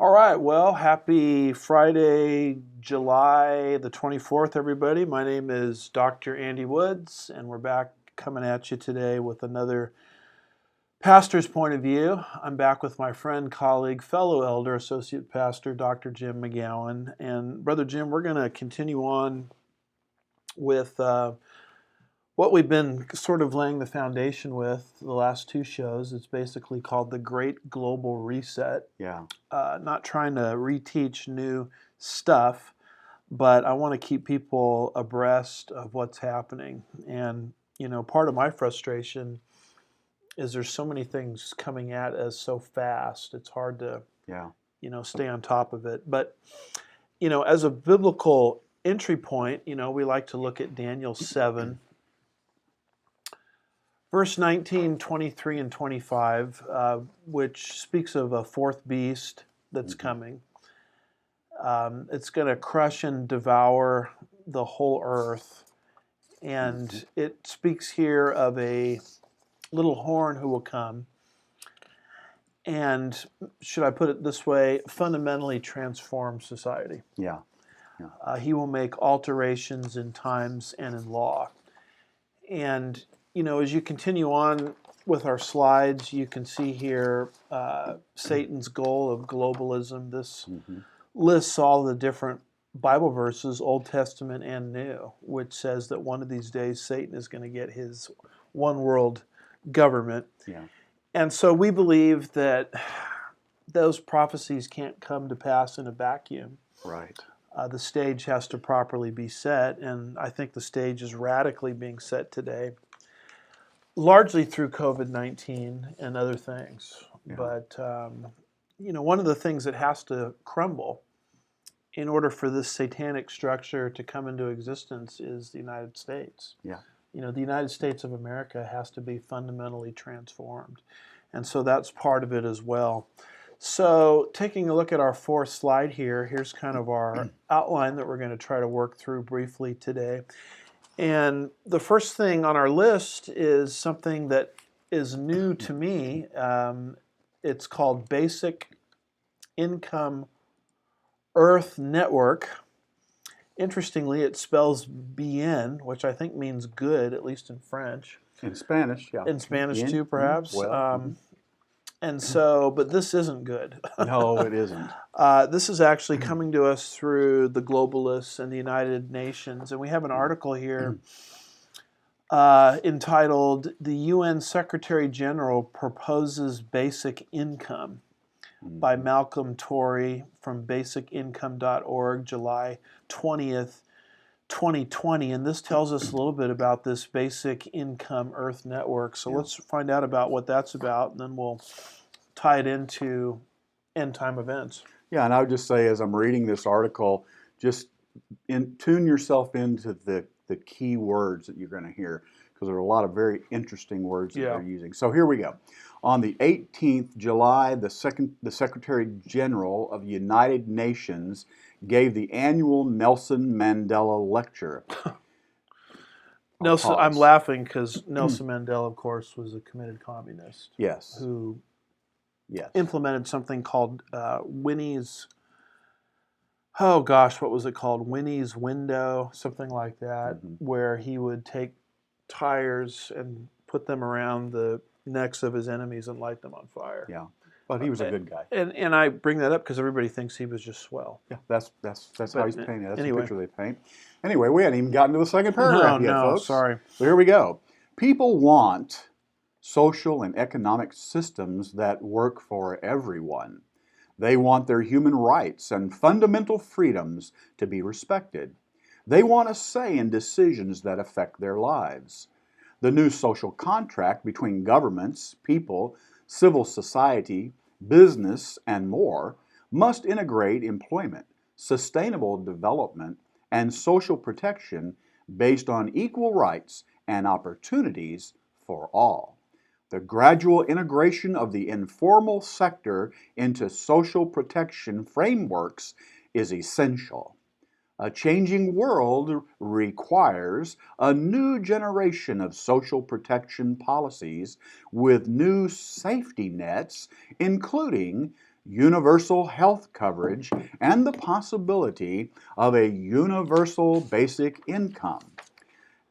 All right, well, happy Friday, July the 24th, everybody. My name is Dr. Andy Woods, and we're back coming at you today with another pastor's point of view. I'm back with my friend, colleague, fellow elder, associate pastor, Dr. Jim McGowan. And Brother Jim, we're going to continue on with what we've been sort of laying the foundation with the last two shows. It's basically called the Great Global Reset. Yeah. Not trying to reteach new stuff, but I want to keep people abreast of what's happening. And, part of my frustration is there's so many things coming at us so fast. It's hard to, Yeah. stay on top of it. But, as a biblical entry point, we like to look at Daniel 7, verse 19, 23, and 25, which speaks of a fourth beast that's coming. It's going to crush and devour the whole earth. And it speaks here of a little horn who will come and, should I put it this way, fundamentally transform society. Yeah. He will make alterations in times and in law. And, as you continue on with our slides, you can see here Satan's goal of globalism. This lists all the different Bible verses, Old Testament and New, which says that one of these days Satan is going to get his one world government. Yeah. And so we believe that those prophecies can't come to pass in a vacuum. Right. The stage has to properly be set, and I think the stage is radically being set today, largely through COVID-19 and other things. Yeah. But, one of the things that has to crumble in order for this satanic structure to come into existence is the United States. Yeah. The United States of America has to be fundamentally transformed. And so that's part of it as well. So taking a look at our fourth slide here, here's kind of our outline that we're going to try to work through briefly today. And the first thing on our list is something that is new to me. It's called Basic Income Earth Network. Interestingly, it spells bien, which I think means good, at least in French. In Spanish, yeah. In Spanish too, perhaps. Well, And so, but this isn't good. no, it isn't. This is actually coming to us through the globalists and the United Nations. And we have an article here entitled, "The UN Secretary General Proposes Basic Income," by Malcolm Torrey from basicincome.org, July 20th, 2020. And this tells us a little bit about this Basic Income Earth Network. So let's find out about what that's about, and then we'll tie it into end time events. Yeah, and I would just say, as I'm reading this article, just tune yourself into the key words that you're going to hear, because there are a lot of very interesting words that they're using. So here we go. On the 18th July, the Secretary General of the United Nations gave the annual Nelson Mandela Lecture. Nelson, I'm laughing because Nelson Mandela, of course, was a committed communist. Yes. Who implemented something called Winnie's, oh gosh, what was it called? Winnie's Window, something like that, where he would take tires and put them around the necks of his enemies and light them on fire. Yeah, but he was a good guy. And I bring that up because everybody thinks he was just swell. Yeah, that's how he's painted. That's the picture they paint. Anyway, we hadn't even gotten to the second paragraph yet, folks. Sorry. So here we go. People want social and economic systems that work for everyone. They want their human rights and fundamental freedoms to be respected. They want a say in decisions that affect their lives. The new social contract between governments, people, civil society, business, and more must integrate employment, sustainable development, and social protection based on equal rights and opportunities for all. The gradual integration of the informal sector into social protection frameworks is essential. A changing world requires a new generation of social protection policies with new safety nets, including universal health coverage, and the possibility of a universal basic income.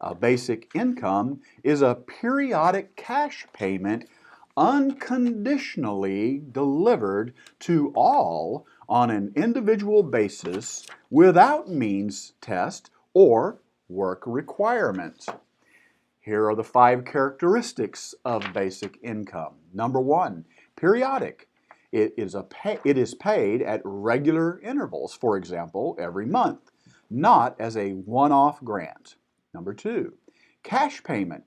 A basic income is a periodic cash payment unconditionally delivered to all on an individual basis without means test or work requirement. Here are the 5 characteristics of basic income. Number 1, periodic. It is paid at regular intervals, for example, every month, not as a one-off grant. Number 2, cash payment.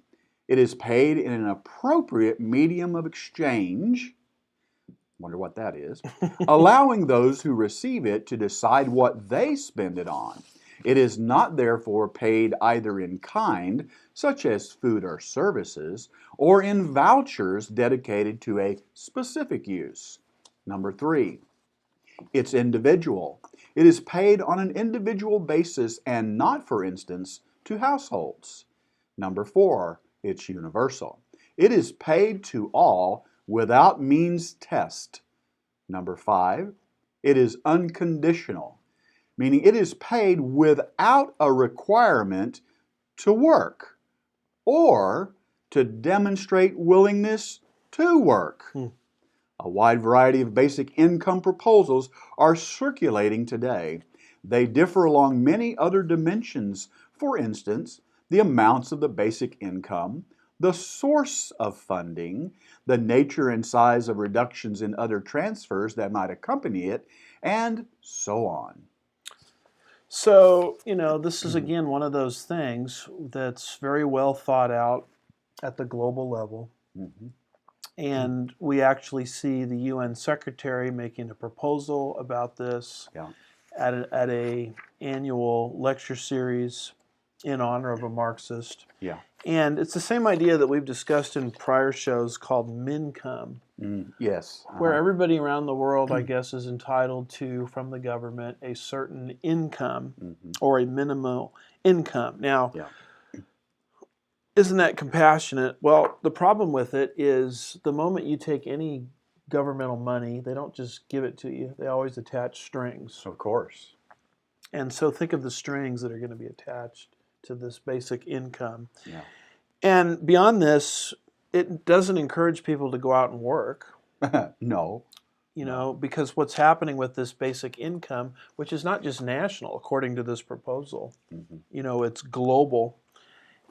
It is paid in an appropriate medium of exchange, wonder what that is, allowing those who receive it to decide what they spend it on. It is not therefore paid either in kind, such as food or services, or in vouchers dedicated to a specific use. Number 3, it's individual. It is paid on an individual basis and not, for instance, to households. Number 4, it's universal. It is paid to all without means test. Number 5, it is unconditional, meaning it is paid without a requirement to work or to demonstrate willingness to work. A wide variety of basic income proposals are circulating today. They differ along many other dimensions. For instance, the amounts of the basic income, the source of funding, the nature and size of reductions in other transfers that might accompany it, and so on. So, this is again one of those things that's very well thought out at the global level. Mm-hmm. And we actually see the UN Secretary making a proposal about this at a annual lecture series in honor of a Marxist. Yeah. And it's the same idea that we've discussed in prior shows called Mincome, Yes. where everybody around the world, I guess, is entitled to, from the government, a certain income or a minimal income. Now, isn't that compassionate? Well, the problem with it is the moment you take any governmental money, they don't just give it to you. They always attach strings. Of course. And so think of the strings that are going to be attached to this basic income. Yeah. And beyond this, it doesn't encourage people to go out and work. No. Because what's happening with this basic income, which is not just national, according to this proposal, it's global,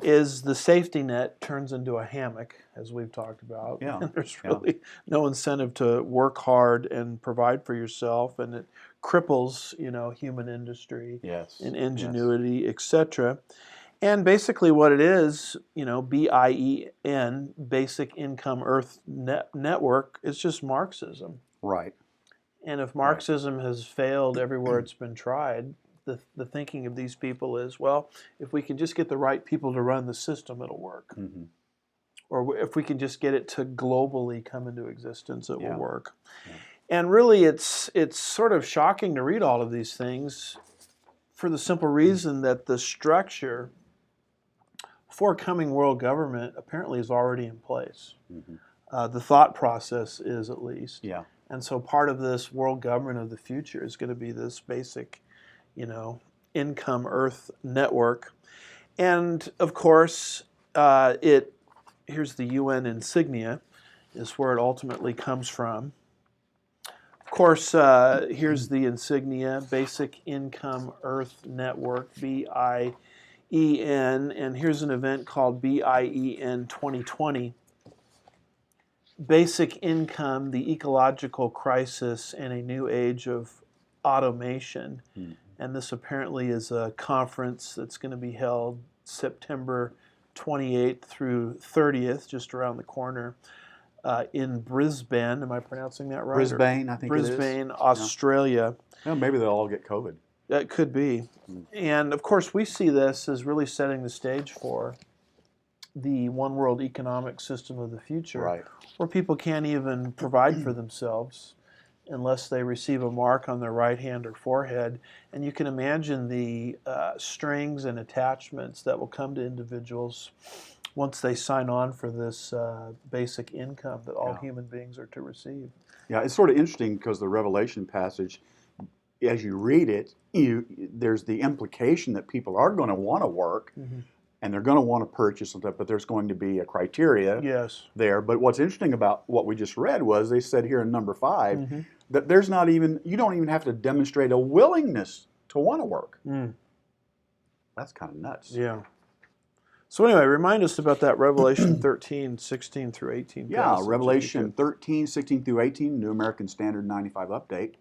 is the safety net turns into a hammock, as we've talked about. Yeah. And there's really no incentive to work hard and provide for yourself, and it cripples, human industry and ingenuity, etc. And basically what it is, BIEN, Basic Income Earth Network, is just Marxism. Right. And if Marxism has failed everywhere it's been tried, the thinking of these people is, well, if we can just get the right people to run the system, it'll work. Or if we can just get it to globally come into existence, it will work. And really, it's sort of shocking to read all of these things for the simple reason that the structure for coming world government apparently is already in place. The thought process is, at least. Yeah. And so part of this world government of the future is going to be this basic, income Earth network. And of course, here's the UN insignia, is where it ultimately comes from. Of course, here's the insignia, Basic Income Earth Network, BIEN, and here's an event called BIEN 2020. Basic Income, the Ecological Crisis in a New Age of Automation. And this apparently is a conference that's going to be held September 28th through 30th, just around the corner, in Brisbane. Am I pronouncing that right? Brisbane, I think Brisbane, it is. Australia. Well, maybe they'll all get COVID. That could be. And of course, we see this as really setting the stage for the one world economic system of the future, where people can't even provide for themselves unless they receive a mark on their right hand or forehead. And you can imagine the strings and attachments that will come to individuals once they sign on for this basic income that all Yeah. human beings are to receive. Yeah, it's sort of interesting because the Revelation passage, as you read it, there's the implication that people are going to want to work Mhm. and they're going to want to purchase and stuff, but there's going to be a criteria Yes. there. But what's interesting about what we just read was they said here in number 5 Mhm. that there's not even, you don't even have to demonstrate a willingness to want to work. Mm. That's kind of nuts. Yeah. So anyway, remind us about that Revelation 13, 16 through 18 Yeah, passage, if you Revelation could. 13, 16 through 18, New American Standard 95 update.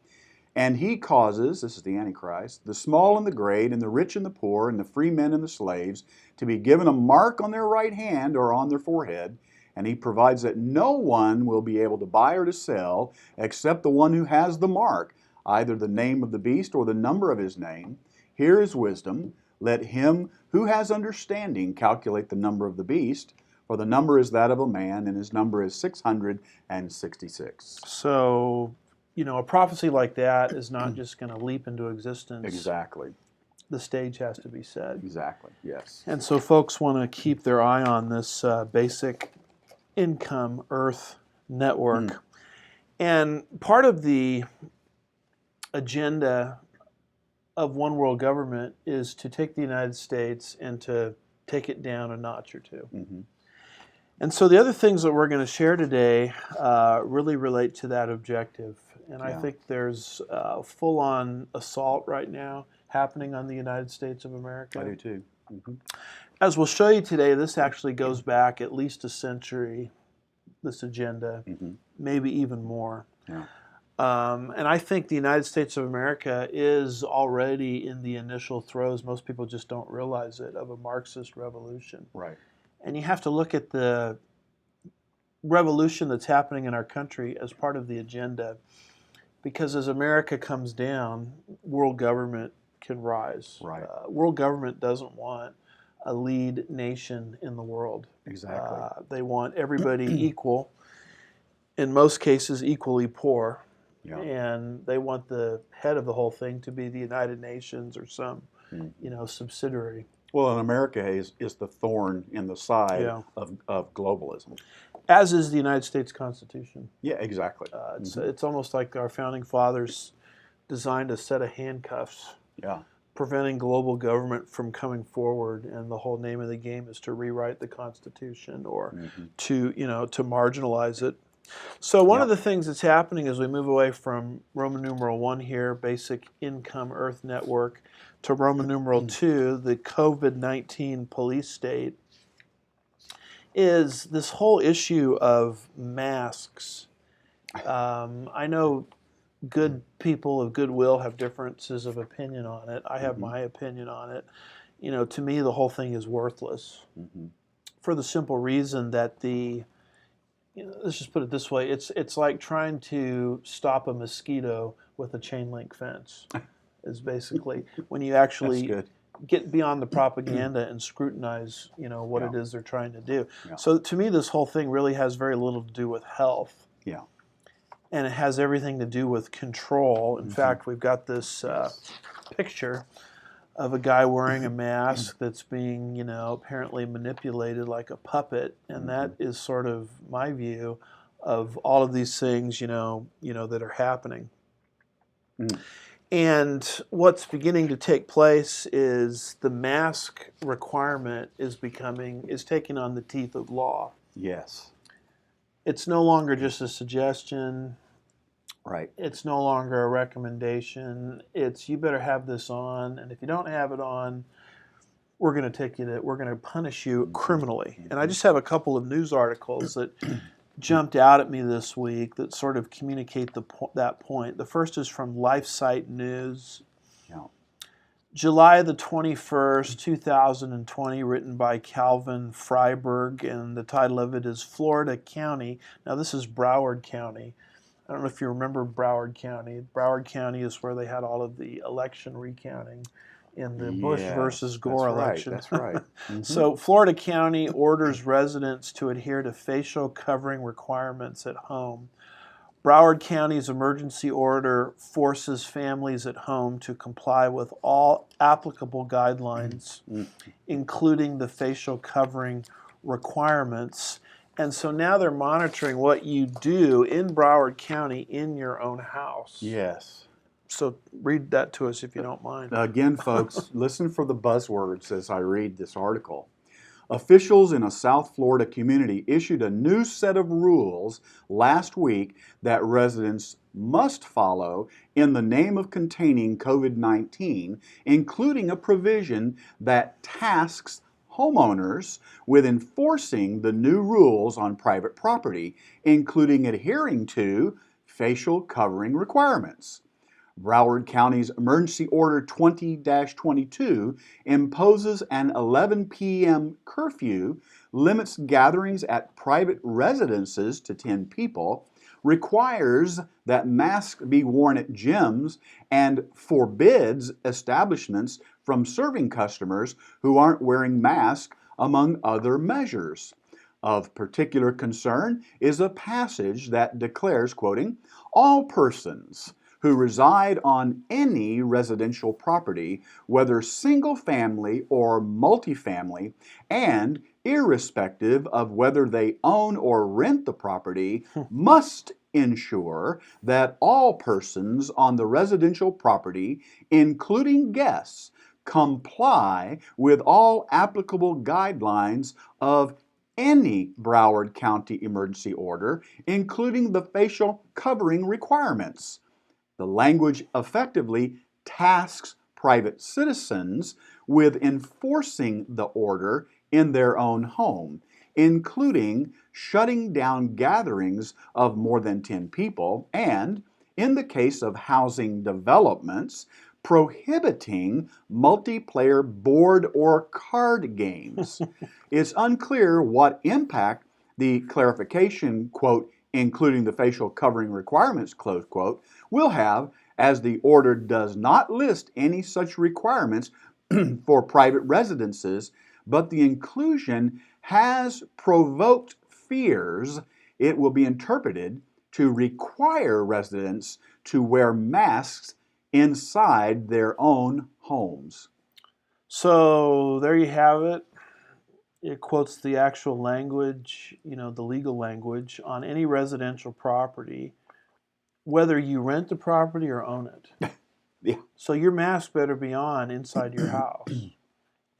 And he causes, this is the Antichrist, the small and the great, and the rich and the poor, and the free men and the slaves, to be given a mark on their right hand or on their forehead. And he provides that no one will be able to buy or to sell except the one who has the mark, either the name of the beast or the number of his name. Here is wisdom. Let him who has understanding calculate the number of the beast, for the number is that of a man, and his number is 666. So, a prophecy like that is not just going to leap into existence. Exactly. The stage has to be set. Exactly. Yes. And so folks want to keep their eye on this basic income Earth network. And part of the agenda of one world government is to take the United States and to take it down a notch or two. Mm-hmm. And so the other things that we're going to share today really relate to that objective. And I Yeah. think there's a full-on assault right now happening on the United States of America. I do too. Mm-hmm. As we'll show you today, this actually goes back at least a century, this agenda, Mm-hmm. maybe even more. Yeah. And I think the United States of America is already in the initial throes, most people just don't realize it, of a Marxist revolution. Right. And you have to look at the revolution that's happening in our country as part of the agenda, because as America comes down, world government can rise. Right. World government doesn't want a lead nation in the world. Exactly. They want everybody equal, in most cases equally poor, Yeah. and they want the head of the whole thing to be the United Nations or some, subsidiary. Well, and America is the thorn in the side Yeah. of globalism. As is the United States Constitution. Yeah, exactly. It's almost like our founding fathers designed a set of handcuffs Yeah. preventing global government from coming forward, and the whole name of the game is to rewrite the Constitution or to marginalize it. So one of the things that's happening as we move away from Roman numeral 1 here, basic income Earth network, to Roman numeral 2, the COVID-19 police state, is this whole issue of masks. I know good people of goodwill have differences of opinion on it. I have my opinion on it. To me, the whole thing is worthless for the simple reason that let's just put it this way: it's like trying to stop a mosquito with a chain link fence. Is basically when you actually That's good. get beyond the propaganda and scrutinize, what it is they're trying to do. Yeah. So to me, this whole thing really has very little to do with health. Yeah. And it has everything to do with control. In fact, we've got this picture of a guy wearing a mask that's being, apparently manipulated like a puppet. And that is sort of my view of all of these things, that are happening. And what's beginning to take place is the mask requirement is taking on the teeth of law. Yes. It's no longer just a suggestion. Right. It's no longer a recommendation. It's you better have this on, and if you don't have it on, we're going to punish you criminally. And I just have a couple of news articles that jumped out at me this week that sort of communicate that point. The first is from LifeSite News. Yeah. July the 21st, 2020, written by Calvin Freiberg, and the title of it is Florida County. Now this is Broward County. I don't know if you remember Broward County. Broward County is where they had all of the election recounting in the Bush versus Gore election. That's right. So Florida County orders residents to adhere to facial covering requirements at home. Broward County's emergency order forces families at home to comply with all applicable guidelines, including the facial covering requirements. And so now they're monitoring what you do in Broward County in your own house. Yes. So read that to us if you don't mind. Again, folks, listen for the buzzwords as I read this article. Officials in a South Florida community issued a new set of rules last week that residents must follow in the name of containing COVID-19, including a provision that tasks homeowners with enforcing the new rules on private property, including adhering to facial covering requirements. Broward County's Emergency Order 20-22 imposes an 11 p.m. curfew, limits gatherings at private residences to 10 people, requires that masks be worn at gyms, and forbids establishments from serving customers who aren't wearing masks, among other measures. Of particular concern is a passage that declares, quoting, "All persons who reside on any residential property, whether single-family or multifamily, and irrespective of whether they own or rent the property, must ensure that all persons on the residential property, including guests, comply with all applicable guidelines of any Broward County emergency order, including the facial covering requirements." The language effectively tasks private citizens with enforcing the order in their own home, including shutting down gatherings of more than 10 people, and, in the case of housing developments, prohibiting multiplayer board or card games. It's unclear what impact the clarification, quote, "including the facial covering requirements," close quote, will have, as the order does not list any such requirements for private residences, but the inclusion has provoked fears it will be interpreted to require residents to wear masks inside their own homes. So there you have it. It quotes the actual language, the legal language on any residential property, whether you rent the property or own it. Yeah. So your mask better be on inside your house.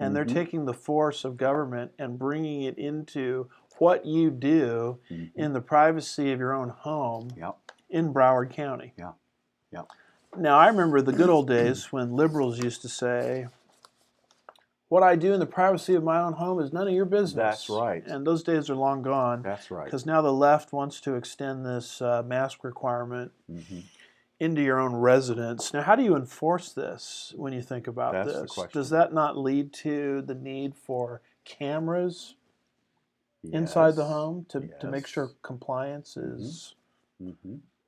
And they're taking the force of government and bringing it into what you do in the privacy of your own home in Broward County. Yeah. Yeah. Now, I remember the good old days when liberals used to say, what I do in the privacy of my own home is none of your business. That's right. And those days are long gone. That's right. Because now the left wants to extend this mask requirement into your own residence. Now, how do you enforce this when you think about That's the this? question. Does that not lead to the need for cameras inside the home to make sure compliance is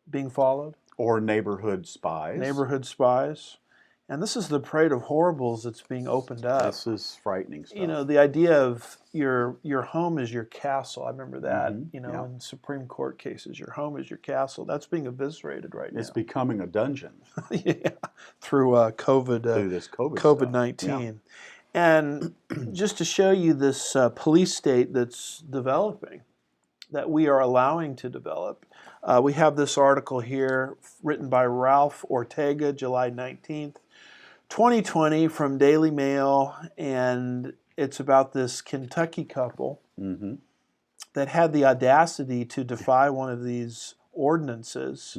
being followed? Or neighborhood spies. Neighborhood spies. And this is the parade of horribles that's being opened up. This is frightening stuff. The idea of your home is your castle. I remember that, in Supreme Court cases, your home is your castle. That's being eviscerated right now. It's becoming a dungeon. Through COVID, through this COVID-19. And just to show you this police state that's developing, that we are allowing to develop, we have this article here written by Ralph Ortega, July 19th, 2020, from Daily Mail, and it's about this Kentucky couple that had the audacity to defy one of these ordinances.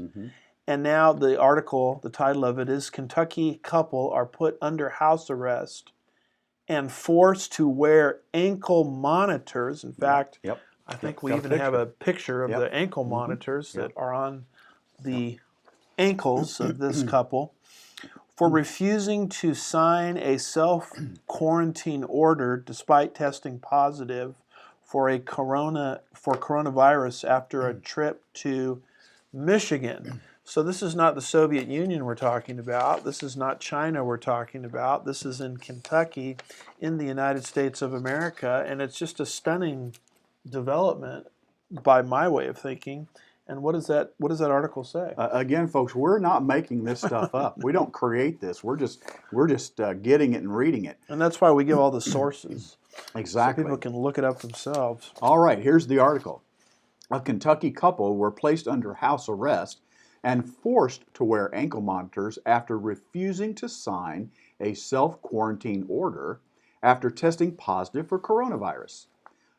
And now the article, the title of it is, "Kentucky Couple Are Put Under House Arrest and Forced to Wear Ankle Monitors." In fact, I think we even have a picture of the ankle monitors that are on the ankles of this couple, for refusing to sign a self-quarantine order despite testing positive for coronavirus after a trip to Michigan. So this is not the Soviet Union we're talking about. This is not China we're talking about. This is in Kentucky, in the United States of America, and it's just a stunning development by my way of thinking. And what does that article say? Again, folks, we're not making this stuff up. We don't create this. We're just getting it and reading it. And that's why we give all the sources. So Exactly. people can look it up themselves. All right, here's the article. A Kentucky couple were placed under house arrest and forced to wear ankle monitors after refusing to sign a self-quarantine order after testing positive for coronavirus.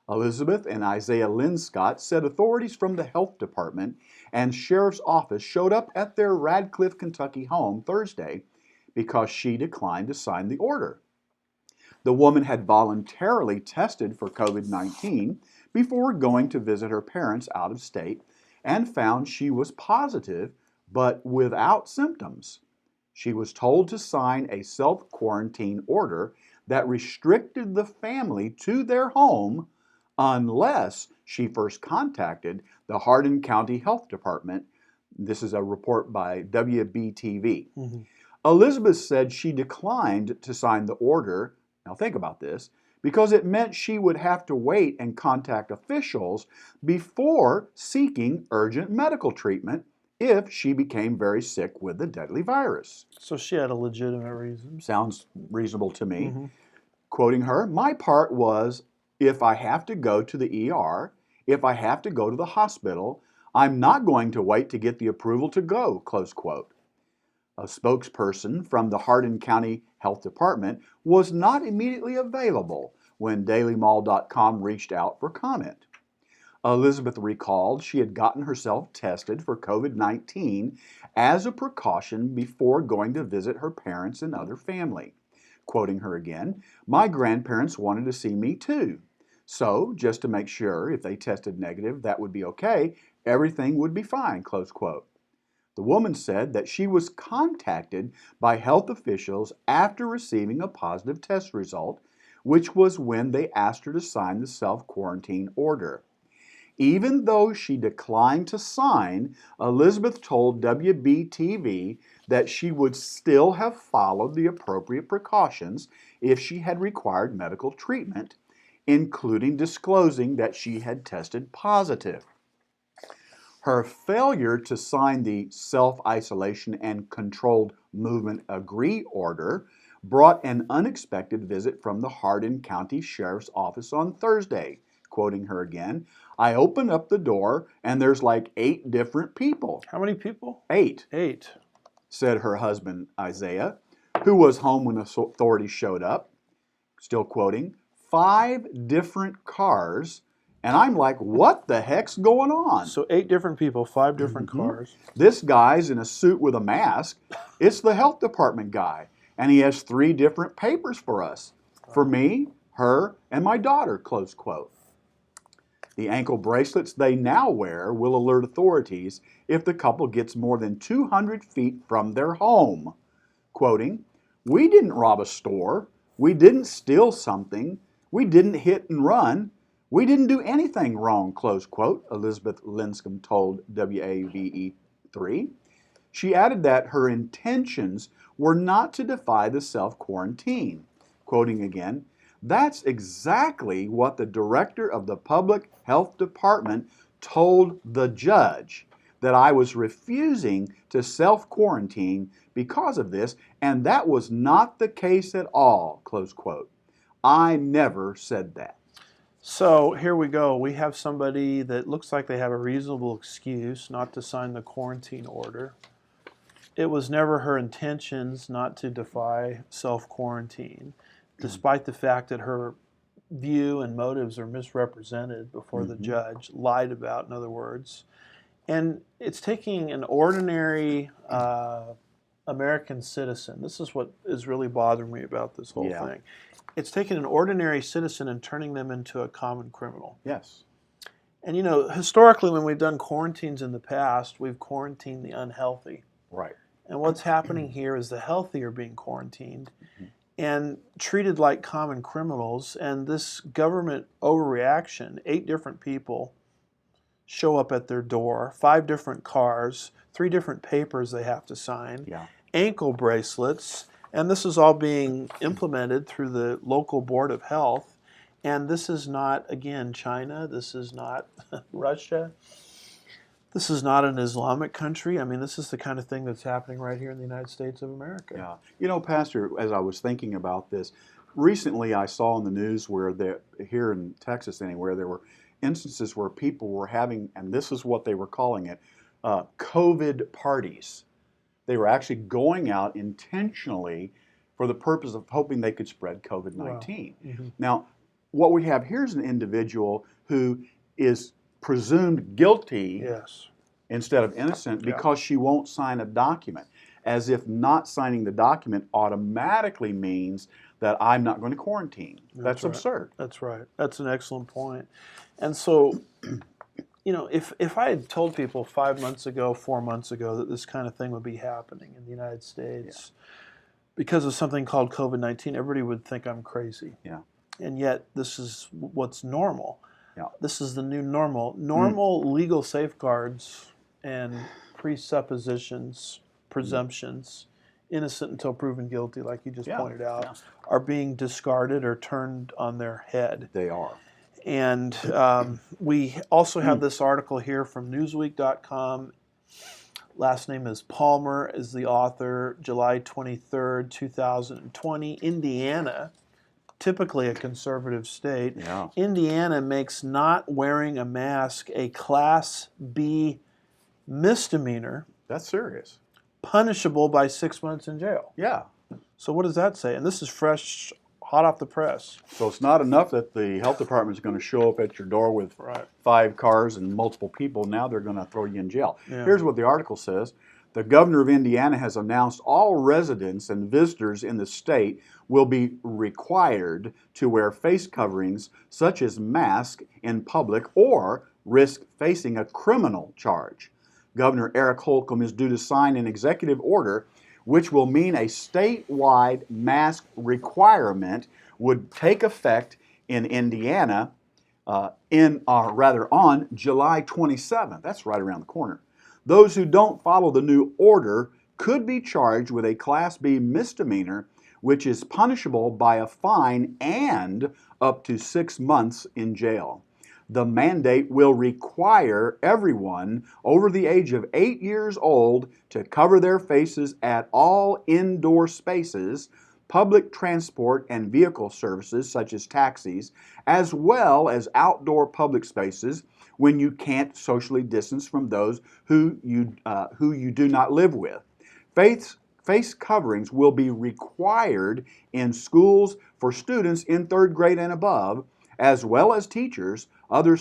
Elizabeth and Isaiah Linscott said authorities from the health department and sheriff's office showed up at their Radcliffe, Kentucky home Thursday because she declined to sign the order. The woman had voluntarily tested for COVID-19 before going to visit her parents out of state and found she was positive but without symptoms. She was told to sign a self-quarantine order that restricted the family to their home unless she first contacted the Hardin County Health Department. This is a report by WBTV. Mm-hmm. Elizabeth said she declined to sign the order, now think about this, because it meant she would have to wait and contact officials before seeking urgent medical treatment if she became very sick with the deadly virus. So she had a legitimate reason. Sounds reasonable to me. Mm-hmm. Quoting her, my part was, if I have to go to the ER, if I have to go to the hospital, I'm not going to wait to get the approval to go, close quote. A spokesperson from the Hardin County Health Department was not immediately available when DailyMall.com reached out for comment. Elizabeth recalled she had gotten herself tested for COVID-19 as a precaution before going to visit her parents and other family. Quoting her again, my grandparents wanted to see me too. So, just to make sure if they tested negative, that would be okay, everything would be fine, close quote. The woman said that she was contacted by health officials after receiving a positive test result, which was when they asked her to sign the self-quarantine order. Even though she declined to sign, Elizabeth told WBTV that she would still have followed the appropriate precautions if she had required medical treatment, including disclosing that she had tested positive. Her failure to sign the Self-Isolation and Controlled Movement Agree order brought an unexpected visit from the Hardin County Sheriff's Office on Thursday. Quoting her again, I opened up the door and there's like 8 different people. How many people? 8, 8. said her husband Isaiah, who was home when the authorities showed up. Still quoting, 5 different cars. And I'm like, what the heck's going on? So 8 different people, 5 different Mhm. cars. This guy's in a suit with a mask. It's the health department guy. And he has 3 different papers for us. For me, her, and my daughter, close quote. The ankle bracelets they now wear will alert authorities if the couple gets more than 200 feet from their home. Quoting, we didn't rob a store. We didn't steal something. We didn't hit and run. We didn't do anything wrong, close quote, Elizabeth Linscott told WAVE3. She added that her intentions were not to defy the self-quarantine. Quoting again, that's exactly what the director of the public health department told the judge, that I was refusing to self-quarantine because of this, and that was not the case at all, close quote. I never said that. So here we go. We have somebody that looks like they have a reasonable excuse not to sign the quarantine order. It was never her intentions not to defy self-quarantine, despite the fact that her view and motives are misrepresented before the judge, lied about, in other words. And it's taking an ordinary American citizen. This is what is really bothering me about this whole thing. It's taking an ordinary citizen and turning them into a common criminal. Yes. And you know, historically when we've done quarantines in the past, we've quarantined the unhealthy. Right. And what's happening here is the healthy are being quarantined and treated like common criminals. And this government overreaction, 8 different people show up at their door, 5 different cars, 3 different papers they have to sign, ankle bracelets, and this is all being implemented through the local board of health. And this is not, again, China. This is not Russia. This is not an Islamic country. I mean, this is the kind of thing that's happening right here in the United States of America. Yeah. You know, Pastor, as I was thinking about this, recently I saw in the news where here in Texas anywhere, there were instances where people were having, and this is what they were calling it, COVID parties. They were actually going out intentionally for the purpose of hoping they could spread COVID-19. Wow. Mm-hmm. Now, what we have here is an individual who is presumed guilty Yes. instead of innocent Yeah. because she won't sign a document, as if not signing the document automatically means that I'm not going to quarantine. That's right. absurd. That's right. That's an excellent point. And so, if I had told people 5 months ago, 4 months ago that this kind of thing would be happening in the United States because of something called COVID-19, everybody would think I'm crazy. Yeah. And yet, this is what's normal. Yeah. This is the new normal. Normal legal safeguards and presuppositions, presumptions, innocent until proven guilty, like you just pointed out, are being discarded or turned on their head. They are. And we also have this article here from Newsweek.com. Last name is Palmer, is the author, July 23rd, 2020. Indiana, typically a conservative state, Indiana makes not wearing a mask a Class B misdemeanor. That's serious. Punishable by 6 months in jail. Yeah. So what does that say? And this is fresh, hot off the press. So it's not enough that the health department is going to show up at your door with 5 cars and multiple people. Now they're going to throw you in jail. Yeah. Here's what the article says. The governor of Indiana has announced all residents and visitors in the state will be required to wear face coverings such as masks in public or risk facing a criminal charge. Governor Eric Holcomb is due to sign an executive order which will mean a statewide mask requirement would take effect in Indiana on July 27th. That's right around the corner. Those who don't follow the new order could be charged with a Class B misdemeanor, which is punishable by a fine and up to 6 months in jail. The mandate will require everyone over the age of 8 years old to cover their faces at all indoor spaces, public transport and vehicle services such as taxis, as well as outdoor public spaces when you can't socially distance from those who you do not live with. Face coverings will be required in schools for students in 3rd grade and above, as well as teachers, other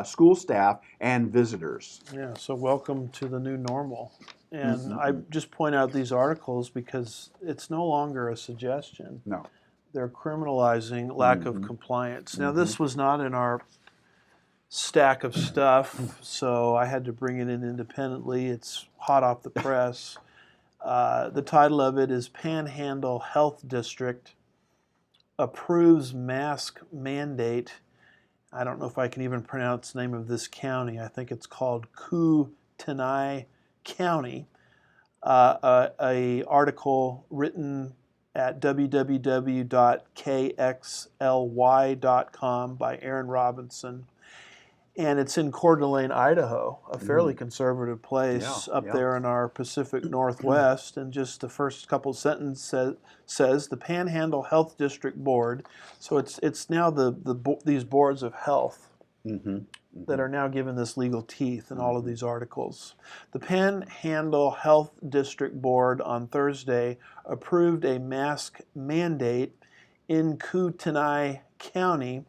school staff, and visitors. Yeah, so welcome to the new normal. And I just point out these articles because it's no longer a suggestion. No. They're criminalizing lack of compliance. Now, this was not in our stack of stuff, so I had to bring it in independently. It's hot off the press. The title of it is Panhandle Health District Approves Mask Mandate. I don't know if I can even pronounce the name of this county. I think it's called Kootenai County. A article written at www.kxly.com by Aaron Robinson. And it's in Coeur d'Alene, Idaho, a fairly conservative place up there in our Pacific Northwest. And just the first couple sentences says the Panhandle Health District Board. So it's now these boards of health that are now given this legal teeth in all of these articles. The Panhandle Health District Board on Thursday approved a mask mandate in Kootenai County.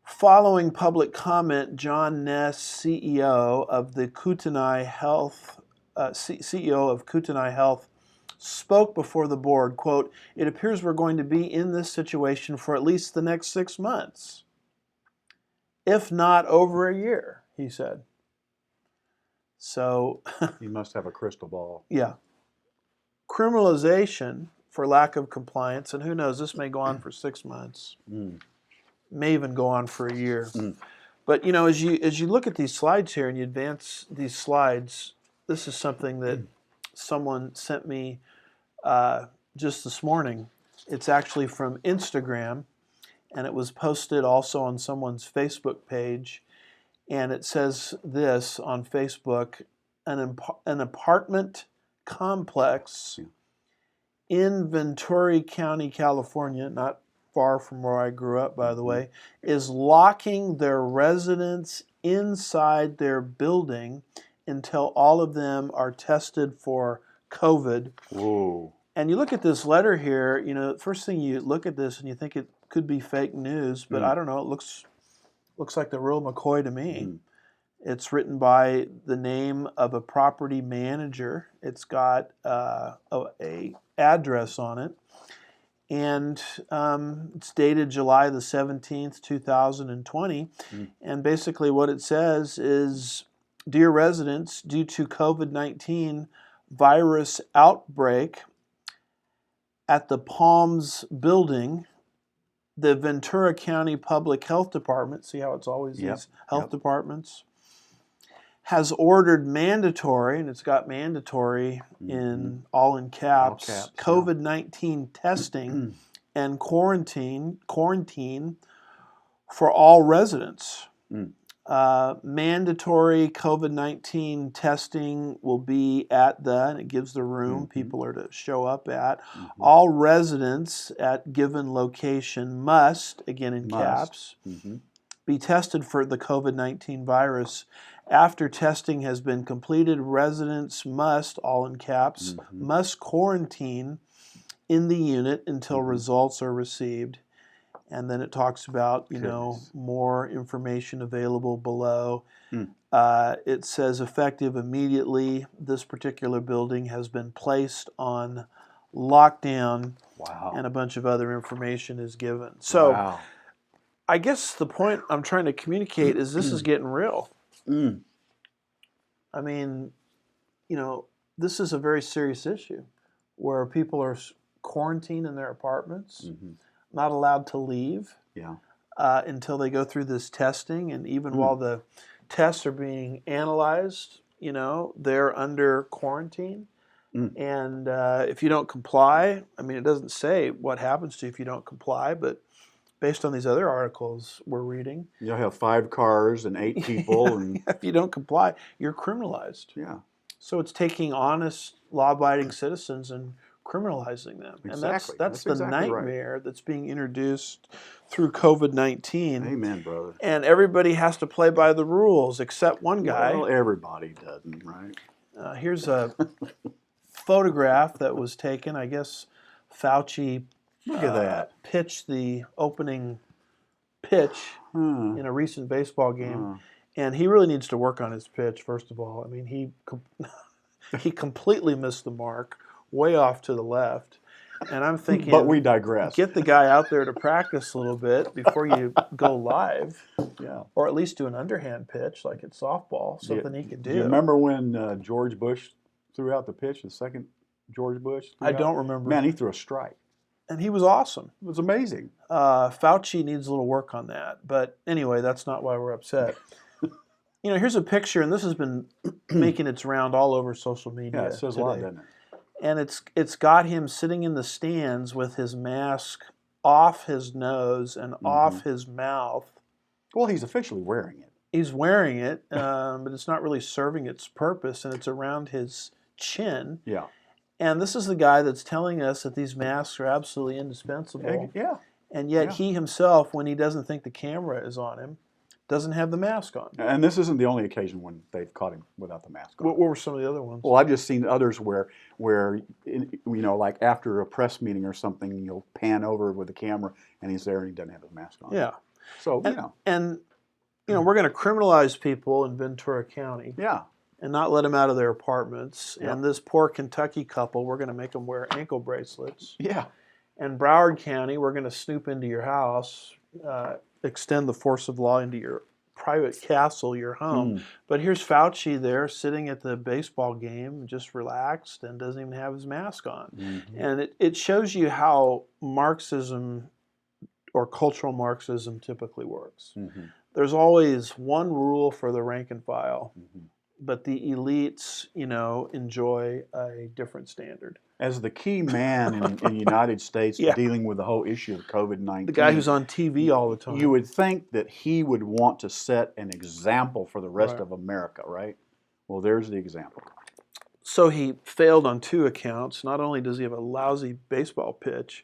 Following public comment, John Ness, CEO of Kootenai Health, spoke before the board, quote, "It appears we're going to be in this situation for at least the next 6 months, if not over a year," he said. So You must have a crystal ball. Yeah. Criminalization for lack of compliance, and who knows, this may go on for 6 months. May even go on for a year. But as you look at these slides here and you advance these slides, this is something that someone sent me just this morning. It's actually from Instagram, and it was posted also on someone's Facebook page. And it says this on Facebook: an apartment complex in Ventura County, California, not far from where I grew up, by the way, is locking their residents inside their building until all of them are tested for COVID. Whoa. And you look at this letter here, you know, first thing you look at this and you think it could be fake news, but I don't know, it looks like the real McCoy to me. It's written by the name of a property manager. It's got a address on it. And it's dated July the 17th, 2020. And basically what it says is, dear residents, due to COVID-19 virus outbreak at the Palms building, the Ventura County Public Health Department, see how it's always these health departments, has ordered mandatory, and it's got mandatory in all in caps, COVID-19 testing and quarantine for all residents. Mandatory COVID-19 testing will be at and it gives the room people are to show up at. All residents at given location must, again in caps, be tested for the COVID-19 virus. After testing has been completed, residents must, all in caps, must quarantine in the unit until results are received. And then it talks about, you know, more information available below. It says effective immediately, this particular building has been placed on lockdown. Wow. And a bunch of other information is given. So I guess the point I'm trying to communicate is this is getting real. I mean, you know, this is a very serious issue where people are quarantined in their apartments, not allowed to leave until they go through this testing. And even while the tests are being analyzed, you know, they're under quarantine. And if you don't comply, I mean, it doesn't say what happens to you if you don't comply, but based on these other articles we're reading, you'll have 5 cars and 8 people. And if you don't comply, you're criminalized. So it's taking honest, law-abiding citizens and criminalizing them. And that's the exactly nightmare that's being introduced through COVID-19. Amen, brother. And everybody has to play by the rules except one guy. Well, everybody doesn't, right? Here's a photograph that was taken. I guess Fauci Look at that. pitched the opening pitch in a recent baseball game. And he really needs to work on his pitch, first of all. I mean, he completely missed the mark, way off to the left. And I'm thinking, but we digress. Get the guy out there to practice a little bit before you go live. Or at least do an underhand pitch, like it's softball, something he could do. Do you remember when George Bush threw out the pitch, the second George Bush? I don't remember. Man, he threw a strike. And he was awesome. It was amazing. Fauci needs a little work on that. But anyway, that's not why we're upset. You know, here's a picture, and this has been making its round all over social media. Yeah, it says a lot, doesn't it? And it's got him sitting in the stands with his mask off his nose and off his mouth. Well, he's officially wearing it. He's wearing it, but it's not really serving its purpose, and it's around his chin. And this is the guy that's telling us that these masks are absolutely indispensable. And yet he himself, when he doesn't think the camera is on him, doesn't have the mask on. And this isn't the only occasion when they've caught him without the mask on. What were some of the other ones? Well, I've just seen others where you know, like after a press meeting or something, you'll pan over with the camera and he's there and he doesn't have his mask on. So, you know. And, you know, we're going to criminalize people in Ventura County. And not let them out of their apartments. And this poor Kentucky couple, we're going to make them wear ankle bracelets. And Broward County, we're going to snoop into your house, extend the force of law into your private castle, your home. But here's Fauci there sitting at the baseball game, just relaxed and doesn't even have his mask on. And it shows you how Marxism or cultural Marxism typically works. There's always one rule for the rank and file. But the elites, you know, enjoy a different standard. As the key man in the United States dealing with the whole issue of COVID-19. The guy who's on TV all the time. You would think that he would want to set an example for the rest of America, right? Well, there's the example. So he failed on 2 accounts. Not only does he have a lousy baseball pitch,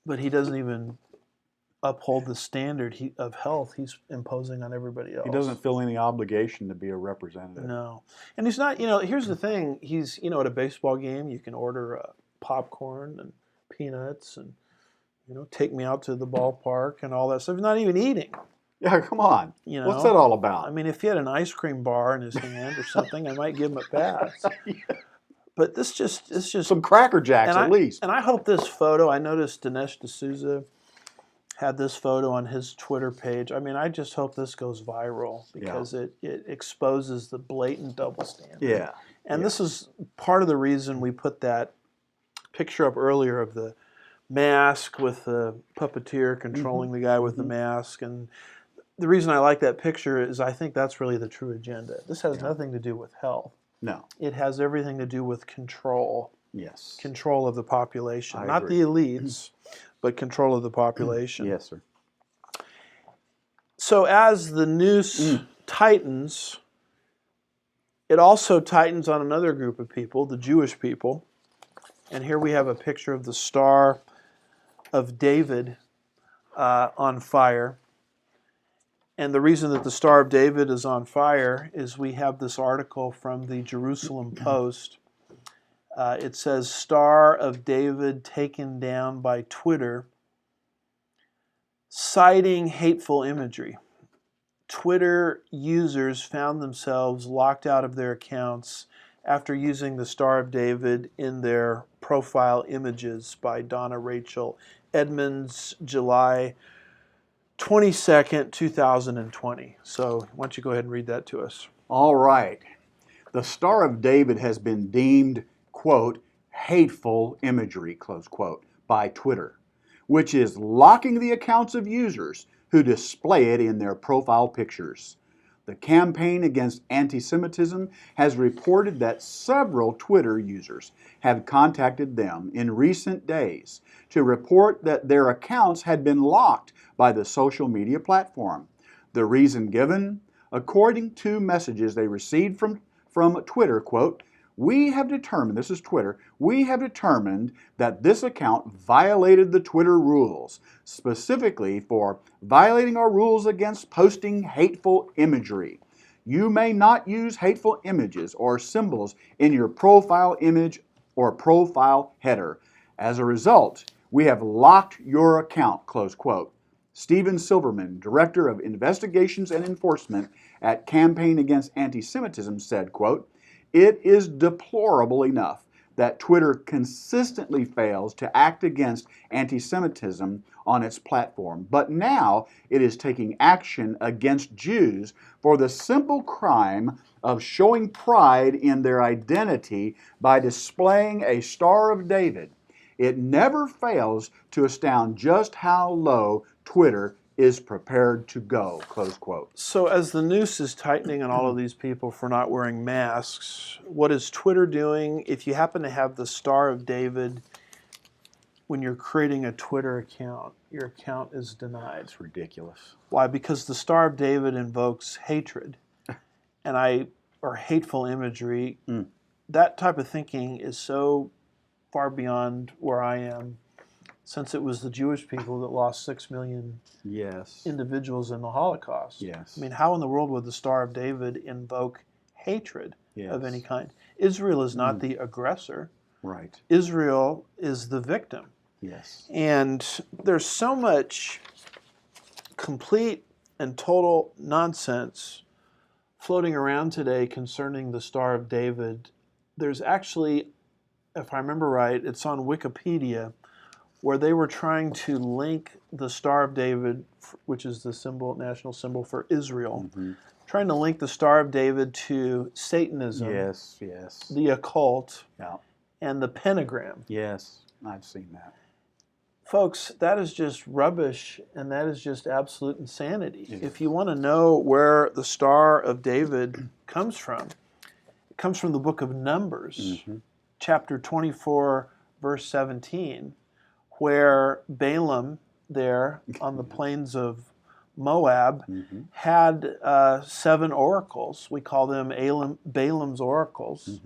but he doesn't even uphold the standard of health he's imposing on everybody else. He doesn't feel any obligation to be a representative. No. And he's not, here's the thing. He's, at a baseball game, you can order popcorn and peanuts and, take me out to the ballpark and all that stuff. He's not even eating. Yeah, come on. What's that all about? I mean, if he had an ice cream bar in his hand or something, I might give him a pass. But it's just some Cracker Jacks at least. And I hope this photo, I noticed Dinesh D'Souza had this photo on his Twitter page. I mean, I just hope this goes viral because it exposes the blatant double standard. Yeah. And this is part of the reason we put that picture up earlier of the mask with the puppeteer controlling the guy with the mask. And the reason I like that picture is I think that's really the true agenda. This has nothing to do with health. No. It has everything to do with control. Yes. Control of the population. I Not agree. the elites, but control of the population. Yes, sir. So as the noose tightens, it also tightens on another group of people, the Jewish people. And here we have a picture of the Star of David on fire. And the reason that the Star of David is on fire is we have this article from the Jerusalem Post. It says, Star of David taken down by Twitter, citing hateful imagery. Twitter users found themselves locked out of their accounts after using the Star of David in their profile images by Donna Rachel Edmonds, July 22nd, 2020. So why don't you go ahead and read that to us. All right. The Star of David has been deemed, quote, hateful imagery, close quote, by Twitter, which is locking the accounts of users who display it in their profile pictures. The Campaign Against Anti-Semitism has reported that several Twitter users have contacted them in recent days to report that their accounts had been locked by the social media platform. The reason given? According to messages they received from Twitter, quote, we have determined, this is Twitter, we have determined that this account violated the Twitter rules, specifically for violating our rules against posting hateful imagery. You may not use hateful images or symbols in your profile image or profile header. As a result, we have locked your account, close quote. Stephen Silverman, Director of Investigations and Enforcement at Campaign Against Anti-Semitism, said, quote, it is deplorable enough that Twitter consistently fails to act against anti-Semitism on its platform, but now it is taking action against Jews for the simple crime of showing pride in their identity by displaying a Star of David. It never fails to astound just how low Twitter is prepared to go, close quote. So as the noose is tightening on all of these people for not wearing masks, what is Twitter doing? If you happen to have the Star of David when you're creating a Twitter account, your account is denied. It's ridiculous. Why? Because the Star of David invokes hatred or hateful imagery. That type of thinking is so far beyond where I am, since it was the Jewish people that lost 6 million individuals in the Holocaust. Yes. I mean, how in the world would the Star of David invoke hatred of any kind? Israel is not the aggressor. Right. Israel is the victim. Yes. And there's so much complete and total nonsense floating around today concerning the Star of David. There's actually, if I remember right, it's on Wikipedia, where they were trying to link the Star of David, which is the national symbol for Israel, trying to link the Star of David to Satanism, the occult, and the pentagram. Yes, I've seen that. Folks, that is just rubbish, and that is just absolute insanity. If you want to know where the Star of David comes from, it comes from the book of Numbers, chapter 24, verse 17, where Balaam there on the plains of Moab had 7 oracles. We call them Balaam's oracles.